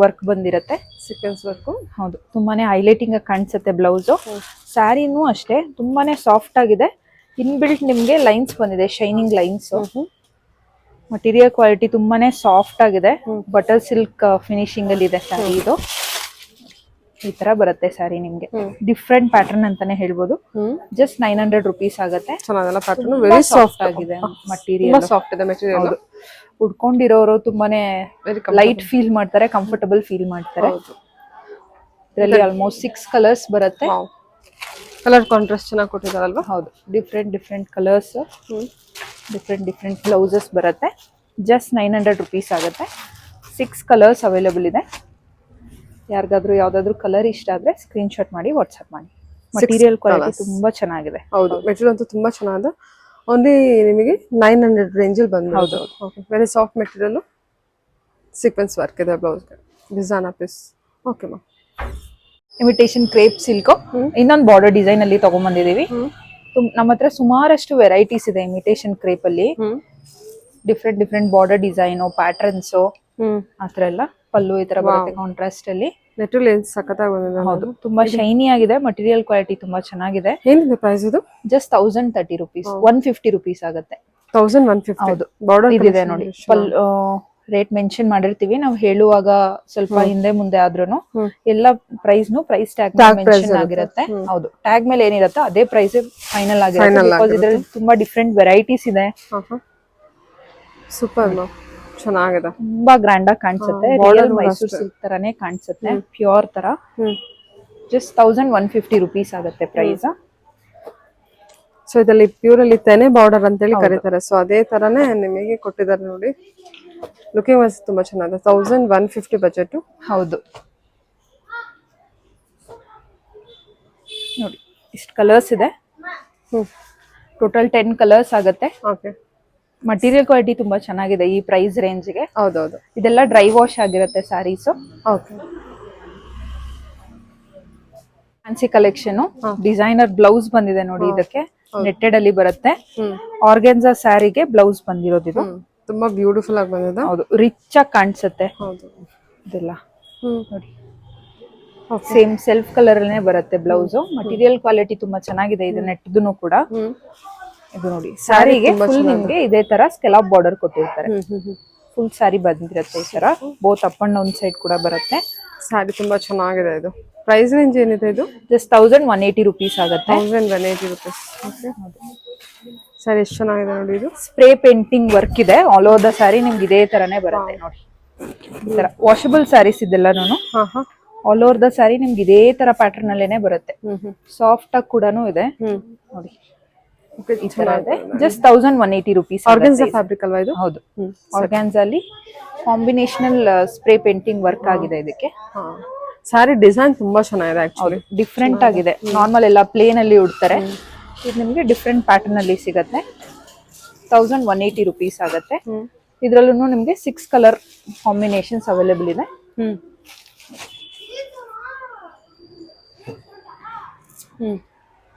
ವರ್ಕ್ ಬಂದಿರತ್ತೆ. Sequence work. ಹೌದು, ತುಂಬಾನೇ ಹೈಲೈಟಿಂಗ್ ಆಗಿ ಕಾಣಿಸುತ್ತೆ ಬ್ಲೌಸ್. ಸ್ಯಾರಿನೂ ಅಷ್ಟೇ ತುಂಬಾನೇ ಸಾಫ್ಟ್ ಆಗಿದೆ. ಇನ್ಬಿಲ್ಟ್ ನಿಮ್ಗೆ ಲೈನ್ಸ್ ಬಂದಿದೆ, ಶೈನಿಂಗ್ ಲೈನ್ಸ್. ಮಟೀರಿಯಲ್ ಕ್ವಾಲಿಟಿ ತುಂಬಾನೇ ಸಾಫ್ಟ್ ಆಗಿದೆ. ಬಟರ್ ಸಿಲ್ಕ್ ಫಿನಿಶಿಂಗ್ ಅಲ್ಲಿ ಇದೆ ಸ್ಯಾರಿ. ಇದು ಈ ತರ ಬರುತ್ತೆ ಸ್ಯಾರಿ ನಿಮ್ಗೆ. ಡಿಫ್ರೆಂಟ್ ಪ್ಯಾಟರ್ನ್ ಅಂತಾನೆ ಹೇಳ್ಬೋದು. ಜಸ್ಟ್ 900 ರುಪೀಸ್ ಆಗುತ್ತೆ. ಚೆನ್ನಾಗಲ್ಲ ಪ್ಯಾಟರ್ನ್, ವೆರಿ ಸಾಫ್ಟ್ ಆಗಿದೆ ಮಟೀರಿಯಲ್. ಸಾಫ್ಟ್ ಇದೆ ಮೆಟೀರಿಯಲ್. ಉಡ್ಕೊಂಡಿರೋರು ತುಂಬಾನೇ ಲೈಟ್ ಫೀಲ್ ಮಾಡ್ತಾರೆ, ಕಂಫರ್ಟಬಲ್ ಫೀಲ್ ಮಾಡ್ತಾರೆ. ಇದರಲ್ಲಿ ಆಲ್ಮೋಸ್ಟ್ 6 ಕಲರ್ಸ್ ಬರುತ್ತೆ. ಕಲರ್ ಕಾಂಟ್ರಾಸ್ಟ್ ಚೆನ್ನಾಗಿ ಕೊಟ್ಟಿದ್ದಾರಲ್ವಾ? ಹೌದು, ಡಿಫ್ರೆಂಟ್ ಕಲರ್ಸ್, ಡಿಫ್ರೆಂಟ್ ಬ್ಲೌಸಸ್ ಬರುತ್ತೆ. ಜಸ್ಟ್ 900 ರುಪೀಸ್ ಆಗುತ್ತೆ. 6 ಕಲರ್ಸ್ ಅವೈಲೇಬಲ್ ಇದೆ. ಯಾರಿಗಾದ್ರೂ ಯಾವ್ದಾದ್ರು ಕಲರ್ ಇಷ್ಟ ಆದ್ರೆ ಸ್ಕ್ರೀನ್ ಶಾಟ್ ಮಾಡಿ ವಾಟ್ಸ್ಆಪ್ ಮಾಡಿ. ಮಟೀರಿಯಲ್ ಕ್ವಾಲಿಟಿ ತುಂಬಾ ಚೆನ್ನಾಗಿದೆ. ಹೌದು, ಮೆಟೀರಿಯಲ್ ಅಂತೂ ತುಂಬಾ ಚೆನ್ನಾಗಿದೆ. ಓನ್ಲಿ ನಿಮಗೆ 900 ರೇಂಜ್ ಅಲ್ಲಿ ಬಂದು. ಹೌದು. Okay. Very soft material, sequence work ಇದೆ ಬ್ಲೌಸ್ಗೆ. Designer piece. Okay ma'am. Imitation crepe silk ಇನ್ನೊಂದು ಬಾರ್ಡರ್ ಡಿಸೈನ್ ಅಲ್ಲಿ ತಗೊಂಡ್ಬಂದಿದೀವಿ. ನಮ್ಮ ಹತ್ರ ಸುಮಾರಷ್ಟು ವೆರೈಟೀಸ್ ಇದೆ ಇಮಿಟೇಷನ್ ಕ್ರೇಪ್ ಅಲ್ಲಿ. ಡಿಫ್ರೆಂಟ್ ಬಾರ್ಡರ್ ಡಿಸೈನ್, ಪ್ಯಾಟರ್ನ್ಸ್ ಆತರ ಎಲ್ಲ. ಪಲ್ಲು ಈ ತರ ಬರುತ್ತೆ ಕಾಂಟ್ರಾಸ್ಟ್ ಅಲ್ಲಿ. ಮೆಟೀರಿಯಲ್ ಸಖತ್ತಾಗಿ ಬಂದಿದೆ. ಹೌದು, ತುಂಬಾ ಶೈನಿ ಆಗಿದೆ. ಮಟೀರಿಯಲ್ ಕ್ವಾಲಿಟಿ ತುಂಬಾ ಚೆನ್ನಾಗಿದೆ. ಏನಿದೆ ಪ್ರೈಸ್ ಇದು? Just 1030 rupees. 150 ರುಪೀಸ್ ಆಗುತ್ತೆ. 1150. ಹೌದು, ಬಾರ್ಡರ್ ಇದಿದೆ ನೋಡಿ. ರೇಟ್ ಮೆನ್ಷನ್ ಮಾಡಿರ್ತೀವಿ ನಾವು ಹೇಳುವಾಗ, ಸ್ವಲ್ಪ ಹಿಂದೆ ಮುಂದೆ ಆದ್ರೂನು ಎಲ್ಲ ಪ್ರೈಸ್ ಟ್ಯಾಗ್ ಮೆನ್ಷನ್ ಆಗಿರುತ್ತೆ. ಹೌದು, ಟ್ಯಾಗ್ ಮೇಲೆ ಏನಿರುತ್ತೆ ಅದೇ ಪ್ರೈಸ್ ಫೈನಲ್ ಆಗಿರುತ್ತೆ. ಬಿಕಾಸ್ ಇದರಲ್ಲಿ ತುಂಬಾ ಡಿಫ್ರೆಂಟ್ ವೆರೈಟೀಸ್ ಇದೆ. ಸೂಪರ್. ಚೆನ್ನಾಗಿದೆ. ತುಂಬಾ ಗ್ರ್ಯಾಂಡ್ ಆಗಿ ಕಾಣಿಸುತ್ತೆ. ರಿಯಲ್ ಮೈಸೂರ್ ಸಿಲ್ಕ್ ತರಾನೇ ಕಾಣಿಸುತ್ತೆ, ಪ್ಯೂರ್ ತರ. ಜಸ್ಟ್ 1150 rupees ಆಗುತ್ತೆ ಪ್ರೈಸ್. ಸೊ ಇದರಲ್ಲಿ ಪ್ಯೂರ್ ಅಲ್ಲಿ ತೆನೆ ಬಾರ್ಡರ್ ಅಂತ ಹೇಳಿ ಕರೀತಾರೆ. ಸೊ ಅದೇ ತರಾನೇ ನಿಮಗೆ ಕೊಟ್ಟಿದ್ದಾರೆ ನೋಡಿ. ಲುಕಿಂಗ್ ವೈಸ್ ತುಂಬಾ ಚೆನ್ನಾಗಿದೆ. 1150 ಬಜೆಟ್. ಹೌದು ನೋಡಿ, ಇಷ್ಟು ಕಲರ್ಸ್ ಇದೆ. ಟೋಟಲ್ 10 ಕಲರ್ಸ್ ಆಗುತ್ತೆ. ಓಕೆ. ಮಟೀರಿಯಲ್ ಕ್ವಾಲಿಟಿ ತುಂಬಾ ಚೆನ್ನಾಗಿದೆ ಈ ಪ್ರೈಸ್ ರೇಂಜ್ಗೆ. ಹೌದೌದು. ಇದೆಲ್ಲ ಡ್ರೈ ವಾಶ್ ಆಗಿರುತ್ತೆ sarees. Okay. Fancy collection. Designer blouse ಬಂದಿದೆ ನೋಡಿ, ಇದಕ್ಕೆ ನೆಟ್ಟೆಡ್ ಅಲ್ಲಿ ಬರುತ್ತೆ. ಆರ್ಗೆನ್ಸಾ ಸ್ಯಾರಿಗೆ ಬ್ಲೌಸ್ ಬಂದಿರೋದು ಇದು. ತುಂಬಾ ಬ್ಯೂಟಿಫುಲ್ ಆಗಿ ಬಂದಿದೆ. ಹೌದು, ರಿಚ್ ಆಗಿ ಕಾಣಿಸುತ್ತೆ. ಹೌದು. ಇದೆಲ್ಲ ನೋಡಿ, ಸೇಮ್ ಸೆಲ್ಫ್ ಕಲರ್ ಅಲ್ಲೇ ಬರುತ್ತೆ ಬ್ಲೌಸ್. ಮಟೀರಿಯಲ್ ಕ್ವಾಲಿಟಿ ತುಂಬಾ ಚೆನ್ನಾಗಿದೆ. ಇದು ನೆಟ್ದುನು ಕೂಡ. ಇದು ನೋಡಿ, ಸ್ಯಾರಿಗೆ ಫುಲ್ ನಿಮ್ಗೆ ಇದೇ ತರ ಸ್ಕೆಲಾಪ್ ಬಾರ್ಡರ್ ಕೊಟ್ಟಿರ್ತಾರೆ. ಫುಲ್ ಸ್ಯಾರಿ ಬಂದಿರುತ್ತೆ ಈ ತರ. Both up and down side ಕೂಡ ಬರುತ್ತೆ. ಸ್ಯಾರಿ ತುಂಬಾ ಚೆನ್ನಾಗಿದೆ. ಇದು ಪ್ರೈಸ್ ರೇಂಜ್ ಏನಿದೆ? ಇದು ಜಸ್ಟ್ 1180 rupees ಆಗುತ್ತೆ. 1180 rupees. ಓಕೆ. ಸರಿ, ಎಷ್ಟು ಚೆನ್ನಾಗಿದೆ ನೋಡಿ. ಇದು ಸ್ಪ್ರೇ ಪೇಂಟಿಂಗ್ ವರ್ಕ್ ಇದೆ ಆಲ್ ಓವರ್ ದ ಸ್ಯಾರಿ. ನಿಮ್ಗೆ ಇದೇ ತರನೇ ಬರುತ್ತೆ ನೋಡಿ. ಈ ತರ ವಾಷಬಲ್ ಸ್ಯಾರೀಸ್ ಇದೆಲ್ಲನೂ. ಆಲ್ ಓವರ್ ದ ಸ್ಯಾರಿ ನಿಮ್ಗೆ ಇದೇ ತರ ಪ್ಯಾಟರ್ನ್ ಅಲ್ಲೇನೆ ಬರುತ್ತೆ. ಸಾಫ್ಟ್ ಆಗಿ ಕೂಡ ಇದೆ ನೋಡಿ. ಈ ತರ ಇದೆ. Just 1180 rupees. ಆರ್ಗನ್ಸಾ ಫ್ಯಾಬ್ರಿಕ್ ಅಲ್ವಾ ಇದು? ಹೌದು, ಆರ್ಗನ್ಸಾ ಅಲ್ಲಿ ಕಾಂಬಿನೇಷನಲ್ ಸ್ಪ್ರೇ ಪೇಂಟಿಂಗ್ ವರ್ಕ್ ಆಗಿದೆ ಇದಕ್ಕೆ. ಸ್ಯಾರಿ ಡಿಸೈನ್ ತುಂಬಾ ಚೆನ್ನಾಗಿದೆ. ಆಕ್ಚುಲಿ ಡಿಫ್ರೆಂಟ್ ಆಗಿದೆ. ನಾರ್ಮಲ್ ಎಲ್ಲ ಪ್ಲೇನ್ ಅಲ್ಲಿ ಉಡ್ತಾರೆ. ಇದು ನಿಮ್ಗೆ ಡಿಫ್ರೆಂಟ್ ಪ್ಯಾಟರ್ನ್ ಅಲ್ಲಿ ಸಿಗುತ್ತೆ. 1180 rupees ಆಗುತ್ತೆ. ಇದ್ರಲ್ಲೂ ನಿಮ್ಗೆ 6 ಕಲರ್ ಕಾಂಬಿನೇಷನ್ಸ್ ಅವೈಲೇಬಲ್ ಇದೆ.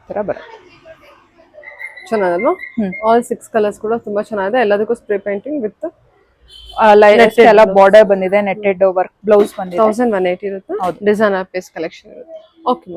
ತರ ಬರುತ್ತೆ. ಚೆನ್ನಾಗಲ್ವಾ? ಆಲ್ 6 ಕಲರ್ಸ್ ಕೂಡ ತುಂಬಾ ಚೆನ್ನಾಗಿದೆ. ಎಲ್ಲದಕ್ಕೂ ಸ್ಪ್ರೇ ಪೇಂಟಿಂಗ್ ವಿತ್ ಎಲ್ಲ ಬಾರ್ಡರ್ ಬಂದಿದೆ. ನೆಟ್ಟೆಡ್ ವರ್ಕ್ ಬ್ಲೌಸ್ ಬಂದಿದೆ. 1180 ಇರುತ್ತೆ. ಡಿಸೈನರ್ ಪೀಸ್ ಕಲೆಕ್ಷನ್ ಇರುತ್ತೆ. ಓಕೆ.